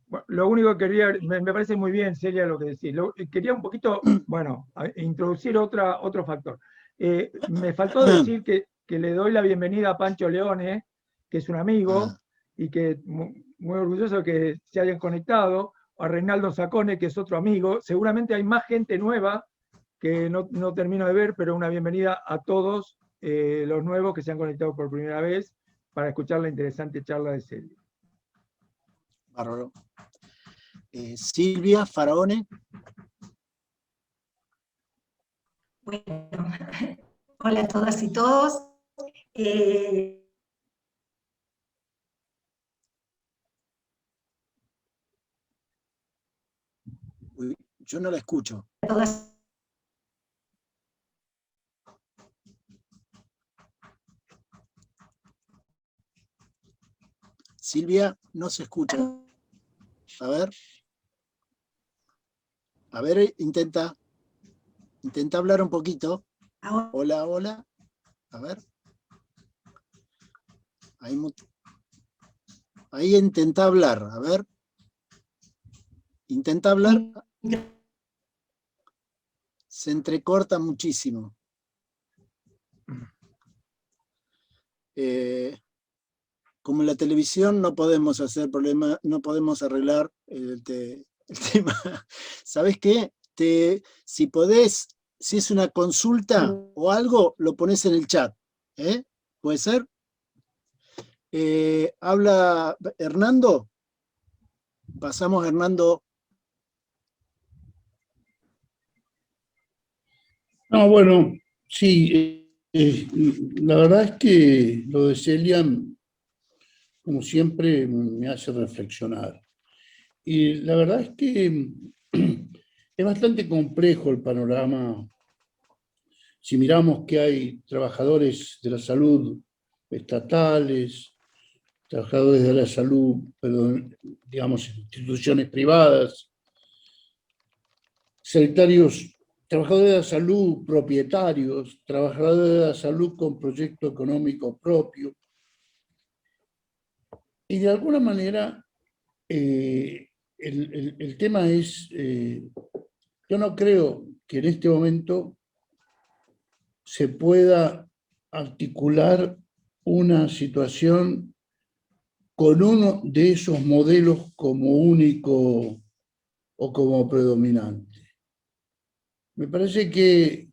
Bueno, lo único que quería, me parece muy bien, Celia, lo que decís. Quería un poquito, bueno, introducir otro factor. Me faltó decir que le doy la bienvenida a Pancho Leone, que es un amigo, y que muy orgulloso de que se hayan conectado, a Reinaldo Sacone, que es otro amigo. Seguramente hay más gente nueva que no termino de ver, pero una bienvenida a todos los nuevos que se han conectado por primera vez para escuchar la interesante charla de Celia. Bárbaro. Silvia Faraone. Bueno, hola a todas y todos. Uy, yo no la escucho. Todas. Silvia, no se escucha. A ver, intenta hablar un poquito. Hola, hola. A ver. Ahí intenta hablar, a ver. Intenta hablar. Se entrecorta muchísimo. Como en la televisión no podemos hacer problema, no podemos arreglar el tema. ¿Sabes qué? Si podés, si es una consulta o algo, lo pones en el chat. ¿Puede ser? Habla Hernando. Pasamos a Hernando. No, bueno, sí. La verdad es que lo de Celia, como siempre, me hace reflexionar. Y la verdad es que es bastante complejo el panorama. Si miramos que hay trabajadores de la salud estatales, trabajadores de la salud, perdón, digamos, instituciones privadas, sanitarios, trabajadores de la salud propietarios, trabajadores de la salud con proyecto económico propio. Y de alguna manera, el tema es, yo no creo que en este momento se pueda articular una situación con uno de esos modelos como único o como predominante. Me parece que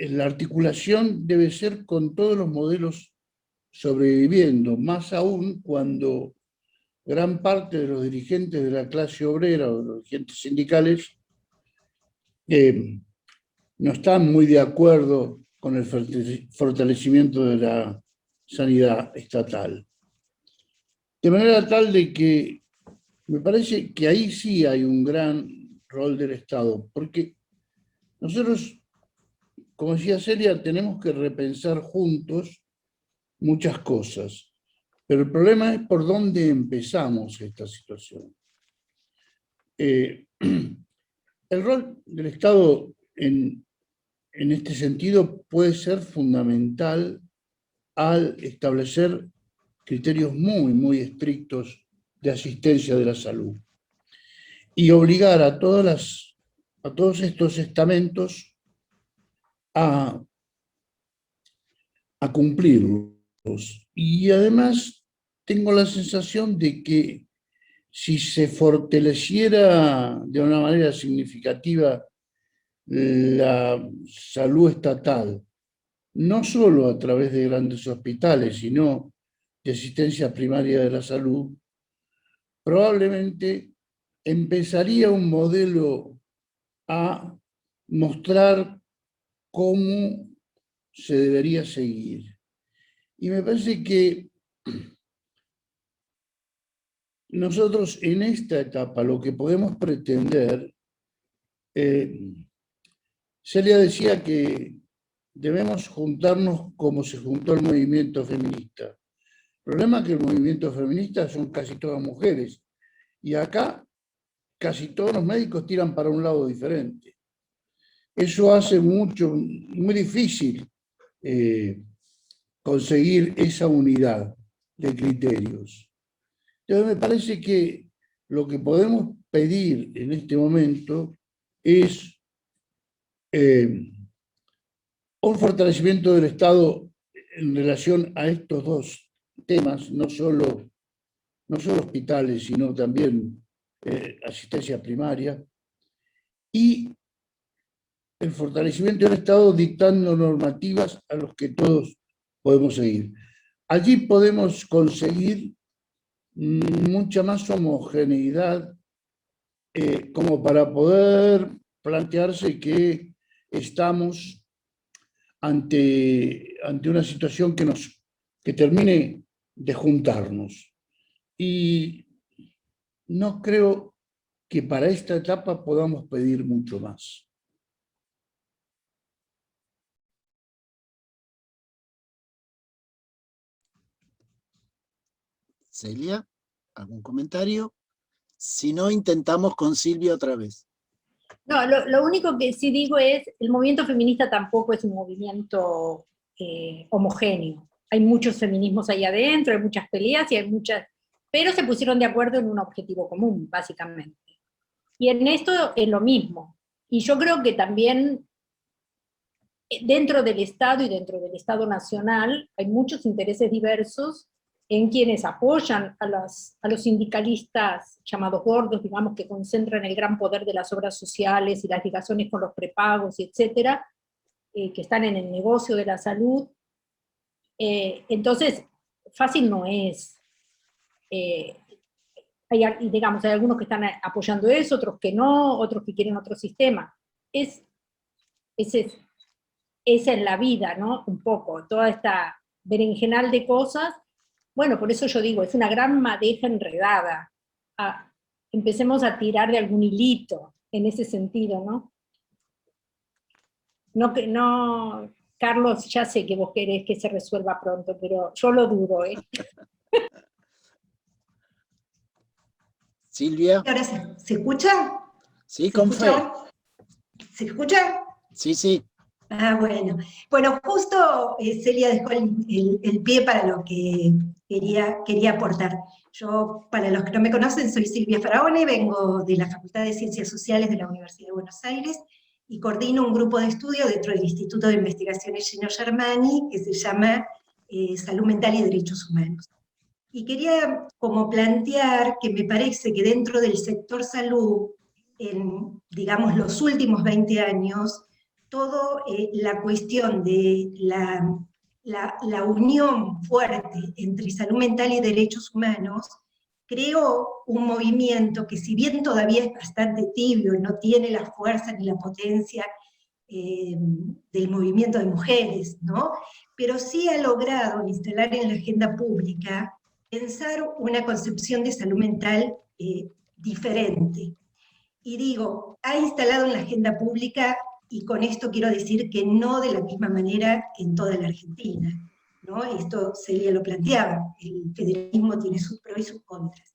la articulación debe ser con todos los modelos sobreviviendo, más aún cuando gran parte de los dirigentes de la clase obrera o de los dirigentes sindicales no están muy de acuerdo con el fortalecimiento de la sanidad estatal. De manera tal de que me parece que ahí sí hay un gran rol del Estado, porque nosotros, como decía Celia, tenemos que repensar juntos muchas cosas, pero el problema es por dónde empezamos esta situación. El rol del Estado en este sentido puede ser fundamental al establecer criterios muy, muy estrictos de asistencia de la salud y obligar a todos estos estamentos a cumplirlos. Y además tengo la sensación de que si se fortaleciera de una manera significativa la salud estatal, no solo a través de grandes hospitales, sino de asistencia primaria de la salud, probablemente empezaría un modelo a mostrar cómo se debería seguir. Y me parece que nosotros en esta etapa lo que podemos pretender, Celia decía que debemos juntarnos como se juntó el movimiento feminista. El problema es que el movimiento feminista son casi todas mujeres, y acá casi todos los médicos tiran para un lado diferente. Eso hace muy difícil conseguir esa unidad de criterios. Entonces me parece que lo que podemos pedir en este momento es un fortalecimiento del Estado en relación a estos dos temas, no solo hospitales, sino también asistencia primaria, y el fortalecimiento del Estado dictando normativas a los que todos podemos seguir. Allí podemos conseguir mucha más homogeneidad como para poder plantearse que estamos ante una situación que termine de juntarnos. Y no creo que para esta etapa podamos pedir mucho más. Celia, ¿algún comentario? Si no, intentamos con Silvia otra vez. No, lo único que sí digo es, el movimiento feminista tampoco es un movimiento homogéneo. Hay muchos feminismos ahí adentro, hay muchas peleas y hay muchas, pero se pusieron de acuerdo en un objetivo común, básicamente. Y en esto es lo mismo. Y yo creo que también dentro del Estado y dentro del Estado nacional hay muchos intereses diversos en quienes apoyan a los sindicalistas llamados gordos, digamos, que concentran el gran poder de las obras sociales y las ligaciones con los prepagos, etcétera, que están en el negocio de la salud. Entonces, fácil no es. Digamos, hay algunos que están apoyando eso, otros que no, otros que quieren otro sistema. Esa es la vida, ¿no? Un poco, toda esta berenjenal de cosas. Bueno, por eso yo digo, es una gran madeja enredada. Empecemos a tirar de algún hilito en ese sentido, ¿no? No, Carlos, ya sé que vos querés que se resuelva pronto, pero yo lo dudo, ¿eh? Silvia. ¿Ahora se escucha? Sí, con fe. ¿Se escucha? Sí, sí. Ah, bueno. Bueno, justo Celia dejó el pie para lo que quería aportar. Yo, para los que no me conocen, soy Silvia Faraone, vengo de la Facultad de Ciencias Sociales de la Universidad de Buenos Aires y coordino un grupo de estudio dentro del Instituto de Investigaciones Gino Germani que se llama Salud Mental y Derechos Humanos. Y quería como plantear que me parece que dentro del sector salud, en, digamos, los últimos 20 años, toda la cuestión de la unión fuerte entre salud mental y derechos humanos creó un movimiento que, si bien todavía es bastante tibio, no tiene la fuerza ni la potencia del movimiento de mujeres, ¿no? Pero sí ha logrado instalar en la agenda pública, pensar una concepción de salud mental diferente. Y digo, ha instalado en la agenda pública, y con esto quiero decir que no de la misma manera en toda la Argentina, ¿no? Esto Celia lo planteaba, el federalismo tiene sus pros y sus contras.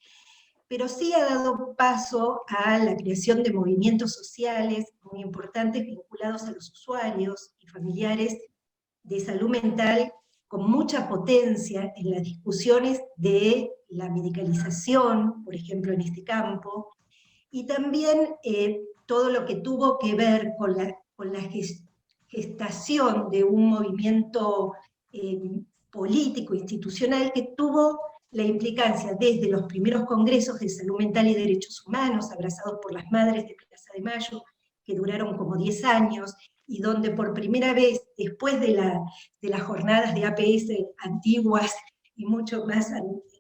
Pero sí ha dado paso a la creación de movimientos sociales muy importantes vinculados a los usuarios y familiares de salud mental, con mucha potencia en las discusiones de la medicalización, por ejemplo, en este campo, y también todo lo que tuvo que ver con la gestación de un movimiento político, institucional, que tuvo la implicancia desde los primeros congresos de salud mental y derechos humanos, abrazados por las madres de Plaza de Mayo, que duraron como 10 años, y donde por primera vez, después de las jornadas de APS antiguas y mucho más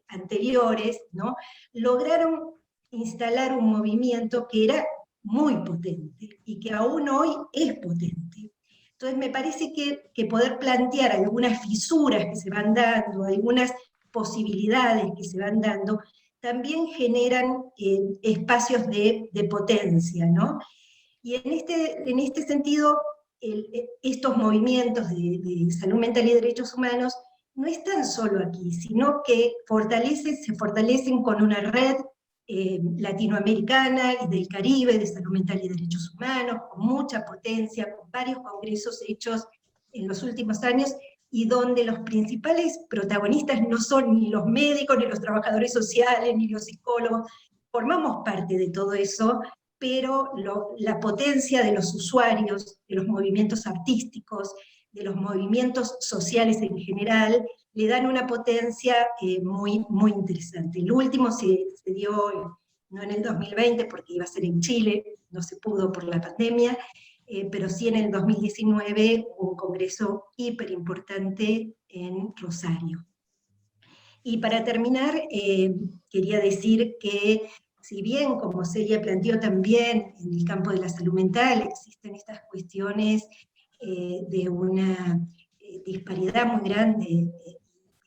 anteriores, ¿no?, lograron instalar un movimiento que era muy potente, y que aún hoy es potente. Entonces me parece que poder plantear algunas fisuras que se van dando, algunas posibilidades que se van dando, también generan espacios de potencia, ¿no? Y en este sentido, estos movimientos de salud mental y derechos humanos no están solo aquí, sino que se fortalecen con una red latinoamericana y del Caribe de salud mental y derechos humanos, con mucha potencia, con varios congresos hechos en los últimos años, y donde los principales protagonistas no son ni los médicos, ni los trabajadores sociales, ni los psicólogos. Formamos parte de todo eso, pero la potencia de los usuarios, de los movimientos artísticos, de los movimientos sociales en general, le dan una potencia muy, muy interesante. El último se dio, no en el 2020, porque iba a ser en Chile, no se pudo por la pandemia, pero sí en el 2019 un congreso hiper importante en Rosario. Y para terminar, quería decir que, si bien, como Celia planteó también, en el campo de la salud mental existen estas cuestiones de una disparidad muy grande,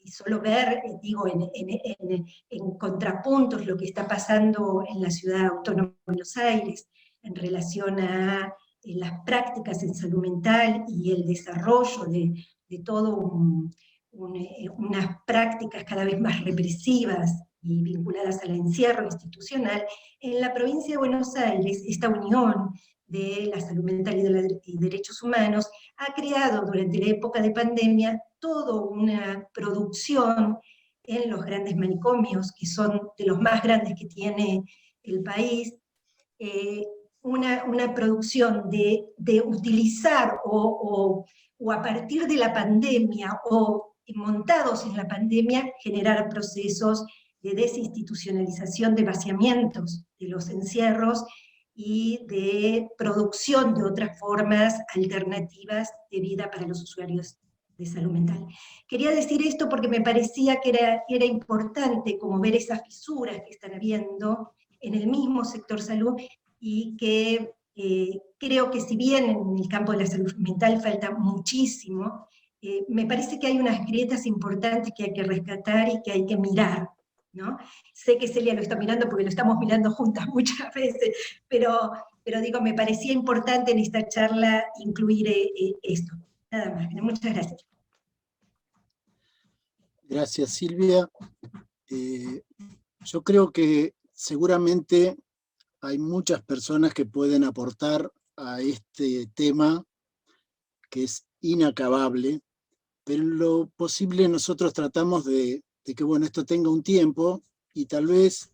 y solo ver, digo, en contrapuntos lo que está pasando en la Ciudad Autónoma de Buenos Aires en relación a las prácticas en salud mental y el desarrollo de todo unas prácticas cada vez más represivas y vinculadas al encierro institucional. En la provincia de Buenos Aires, esta unión de la salud mental y derechos humanos ha creado durante la época de pandemia toda una producción en los grandes manicomios, que son de los más grandes que tiene el país, una producción de utilizar o a partir de la pandemia o montados en la pandemia, generar procesos de desinstitucionalización, de vaciamientos de los encierros y de producción de otras formas alternativas de vida para los usuarios de salud mental. Quería decir esto porque me parecía que era importante como ver esas fisuras que están habiendo en el mismo sector salud, y que creo que, si bien en el campo de la salud mental falta muchísimo, me parece que hay unas grietas importantes que hay que rescatar y que hay que mirar, ¿no? Sé que Celia lo está mirando porque lo estamos mirando juntas muchas veces, pero digo, me parecía importante en esta charla incluir esto. Nada más, muchas gracias. Gracias, Silvia. Yo creo que seguramente hay muchas personas que pueden aportar a este tema, que es inacabable, pero en lo posible nosotros tratamos de que, bueno, esto tenga un tiempo, y tal vez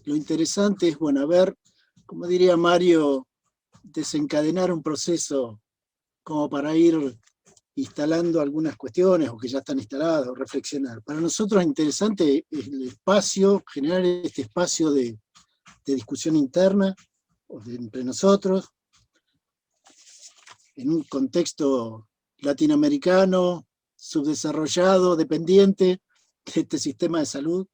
lo interesante es, bueno, a ver, como diría Mario, desencadenar un proceso como para ir instalando algunas cuestiones, o que ya están instaladas, o reflexionar. Para nosotros es interesante el espacio, generar este espacio de discusión interna entre nosotros, en un contexto latinoamericano, subdesarrollado, dependiente de este sistema de salud.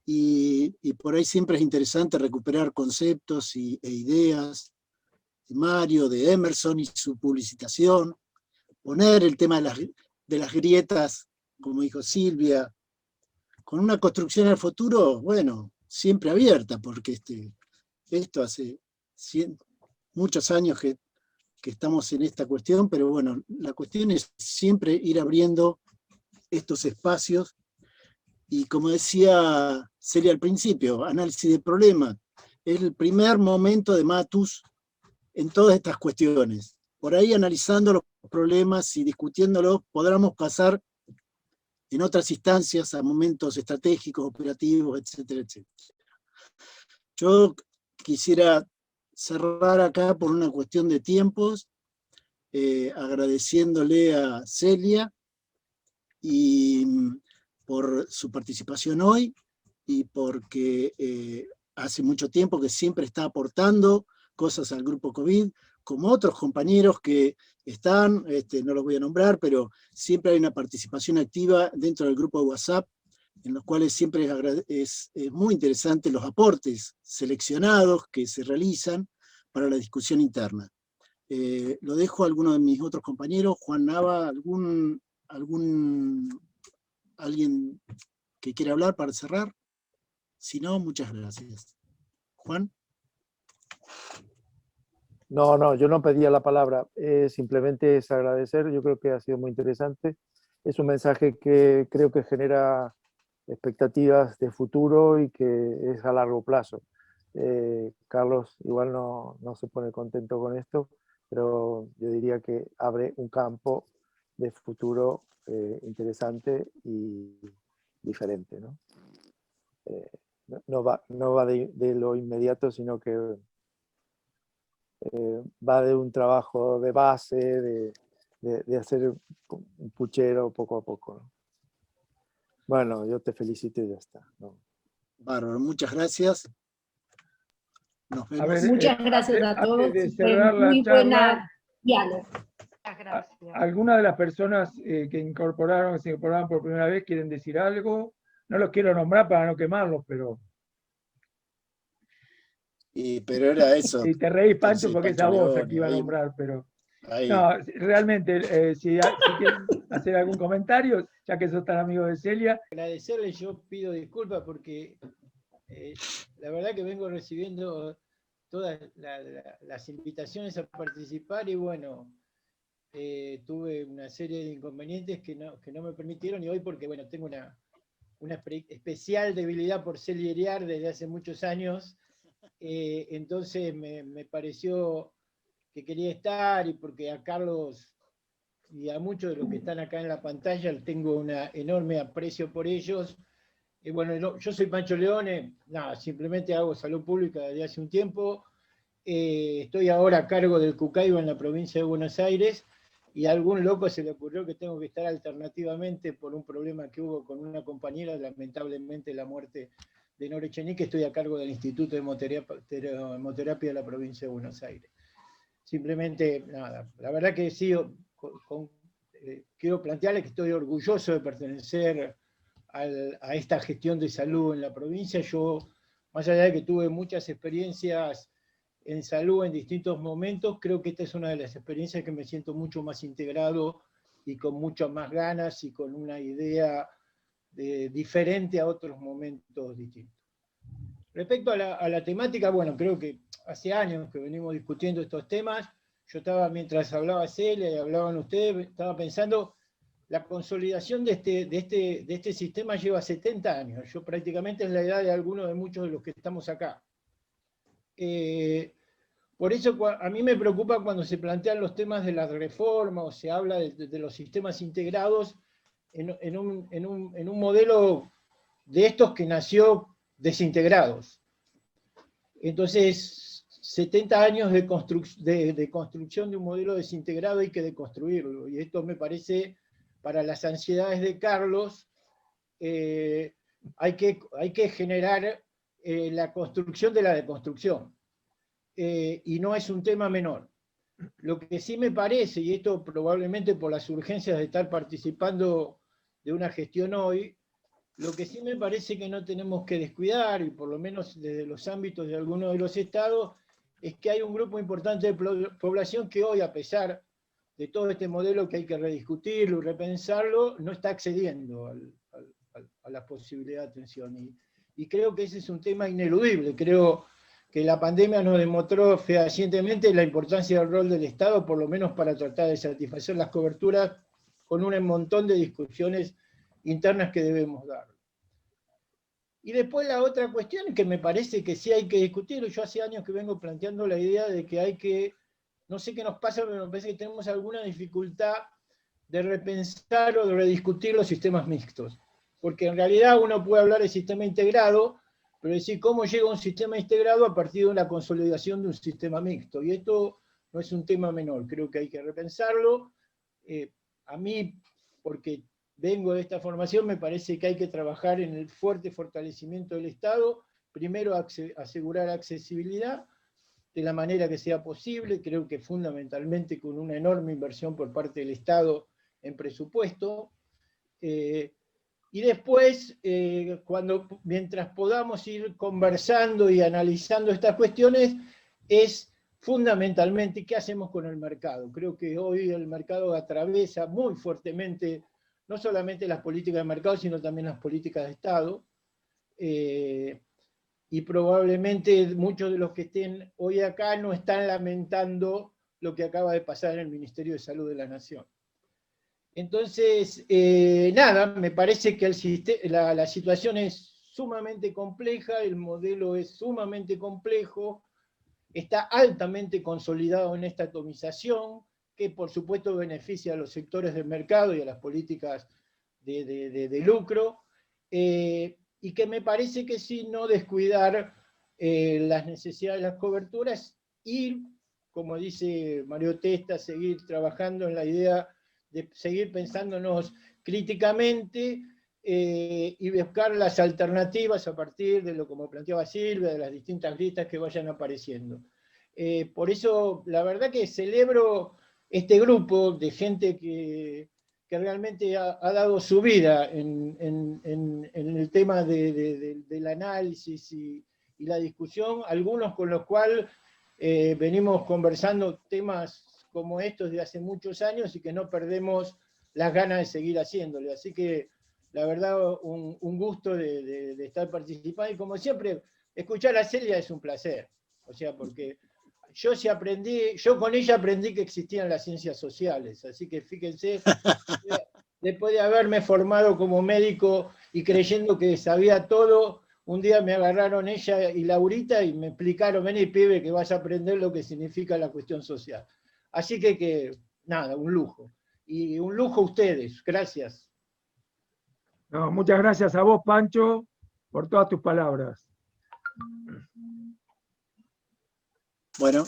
y por ahí siempre es interesante recuperar conceptos e ideas de Mario, de Emerson y su publicitación, poner el tema de las grietas, como dijo Silvia, con una construcción al futuro, bueno, siempre abierta, porque esto hace muchos años que estamos en esta cuestión, pero bueno, la cuestión es siempre ir abriendo estos espacios, y como decía Celia al principio, análisis de problemas, es el primer momento de Matus en todas estas cuestiones. Por ahí, analizando los problemas y discutiéndolos, podremos pasar en otras instancias a momentos estratégicos, operativos, etcétera, etcétera. Yo quisiera cerrar acá por una cuestión de tiempos, agradeciéndole a Celia y por su participación hoy, y porque hace mucho tiempo que siempre está aportando cosas al grupo COVID, como otros compañeros que están, no los voy a nombrar, pero siempre hay una participación activa dentro del grupo de WhatsApp, en los cuales siempre es muy interesante los aportes seleccionados que se realizan para la discusión interna. Lo dejo a alguno de mis otros compañeros. Juan Nava, ¿alguien que quiera hablar para cerrar? Si no, muchas gracias. Juan. No, yo no pedía la palabra, simplemente es agradecer, yo creo que ha sido muy interesante. Es un mensaje que creo que genera expectativas de futuro y que es a largo plazo. Carlos igual no se pone contento con esto, pero yo diría que abre un campo de futuro interesante y diferente, ¿no? No va de lo inmediato, sino que va de un trabajo de base, de hacer un puchero poco a poco, ¿no? Bueno, yo te felicito y ya está, ¿no? Bárbaro, muchas gracias. Nos vemos. Ver, muchas gracias a todos. Antes de cerrar muy la charla, buena diálogo. Muchas gracias. ¿Alguna de las personas que se incorporaron por primera vez quieren decir algo? No los quiero nombrar para no quemarlos, pero... Pero era eso. Sí, te reís, Pancho, porque Pancho es a vos Leone, aquí iba a ahí. nombrar, pero... Ahí. No, realmente, si quieren hacer algún comentario, ya que sos tan amigo de Celia. Agradecerle, yo pido disculpas porque la verdad que vengo recibiendo todas las invitaciones a participar y bueno, tuve una serie de inconvenientes que no me permitieron, y hoy porque bueno, tengo una especial debilidad por Celia Iriart desde hace muchos años, entonces me pareció que quería estar, y porque a Carlos y a muchos de los que están acá en la pantalla tengo un enorme aprecio por ellos. Bueno, yo soy Pancho Leone, nada, simplemente hago salud pública desde hace un tiempo, estoy ahora a cargo del Cucaiba en la provincia de Buenos Aires, y a algún loco se le ocurrió que tengo que estar alternativamente por un problema que hubo con una compañera, lamentablemente la muerte de Nora Echenique, estoy a cargo del Instituto de Hemoterapia de la provincia de Buenos Aires. Simplemente, nada, la verdad que sí, quiero plantearles que estoy orgulloso de pertenecer a esta gestión de salud en la provincia. Yo, más allá de que tuve muchas experiencias en salud en distintos momentos, creo que esta es una de las experiencias que me siento mucho más integrado y con muchas más ganas y con una idea diferente a otros momentos distintos. Respecto a la temática, bueno, creo que hace años que venimos discutiendo estos temas. Yo estaba, mientras hablaba Celia y hablaban ustedes, estaba pensando, la consolidación de este sistema lleva 70 años. Yo prácticamente es la edad de muchos de los que estamos acá. Por eso a mí me preocupa cuando se plantean los temas de la reforma o se habla de los sistemas integrados en un modelo de estos que nació desintegrados. Entonces, 70 años de construcción de un modelo desintegrado hay que deconstruirlo. Y esto me parece, para las ansiedades de Carlos, hay que generar la construcción de la deconstrucción. Y no es un tema menor. Lo que sí me parece, y esto probablemente por las urgencias de estar participando de una gestión hoy, Lo que sí me parece que no tenemos que descuidar, y por lo menos desde los ámbitos de algunos de los estados, es que hay un grupo importante de población que hoy, a pesar de todo este modelo que hay que rediscutirlo y repensarlo, no está accediendo a la posibilidad de atención. Y creo que ese es un tema ineludible. Creo que la pandemia nos demostró fehacientemente la importancia del rol del Estado, por lo menos para tratar de satisfacer las coberturas, con un montón de discusiones internas que debemos dar. Y después la otra cuestión que me parece que sí hay que discutir, yo hace años que vengo planteando la idea de que hay que, no sé qué nos pasa, pero me parece que tenemos alguna dificultad de repensar o de rediscutir los sistemas mixtos. Porque en realidad uno puede hablar de sistema integrado, pero decir cómo llega un sistema integrado a partir de una consolidación de un sistema mixto. Y esto no es un tema menor, creo que hay que repensarlo. A mí, porque vengo de esta formación, me parece que hay que trabajar en el fuerte fortalecimiento del Estado, primero asegurar accesibilidad de la manera que sea posible, creo que fundamentalmente con una enorme inversión por parte del Estado en presupuesto, y después, mientras podamos ir conversando y analizando estas cuestiones, es fundamentalmente qué hacemos con el mercado. Creo que hoy el mercado atraviesa muy fuertemente no solamente las políticas de mercado, sino también las políticas de Estado, y probablemente muchos de los que estén hoy acá no están lamentando lo que acaba de pasar en el Ministerio de Salud de la Nación. Entonces, nada, me parece que la situación es sumamente compleja, el modelo es sumamente complejo, está altamente consolidado en esta atomización, que por supuesto beneficia a los sectores del mercado y a las políticas de lucro, y que me parece que sí no descuidar las necesidades de las coberturas y, como dice Mario Testa, seguir trabajando en la idea de seguir pensándonos críticamente y buscar las alternativas a partir de lo como planteaba Silvia, de las distintas listas que vayan apareciendo. Por eso, la verdad que celebro este grupo de gente que realmente ha dado su vida en el tema del análisis y la discusión, algunos con los cuales venimos conversando temas como estos de hace muchos años y que no perdemos las ganas de seguir haciéndole. Así que, la verdad, un gusto de estar participando, y como siempre, escuchar a Celia es un placer, o sea, porque yo con ella aprendí que existían las ciencias sociales, así que fíjense, después de haberme formado como médico y creyendo que sabía todo, un día me agarraron ella y Laurita y me explicaron, vení pibe que vas a aprender lo que significa la cuestión social. Así que nada, un lujo. Y un lujo ustedes, gracias. No, muchas gracias a vos, Pancho, por todas tus palabras. Bueno.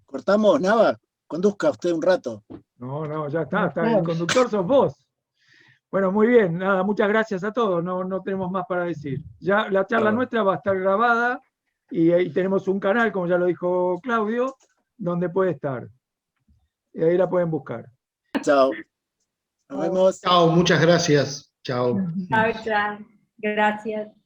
¿Cortamos, Nava? Conduzca usted un rato. No, ya está, el conductor sos vos. Bueno, muy bien, nada, muchas gracias a todos, no tenemos más para decir. Ya la charla nuestra va a estar grabada y tenemos un canal, como ya lo dijo Claudio, donde puede estar. Y ahí la pueden buscar. Chao. Nos vemos. Chao, muchas gracias. Chao. Chao, gracias.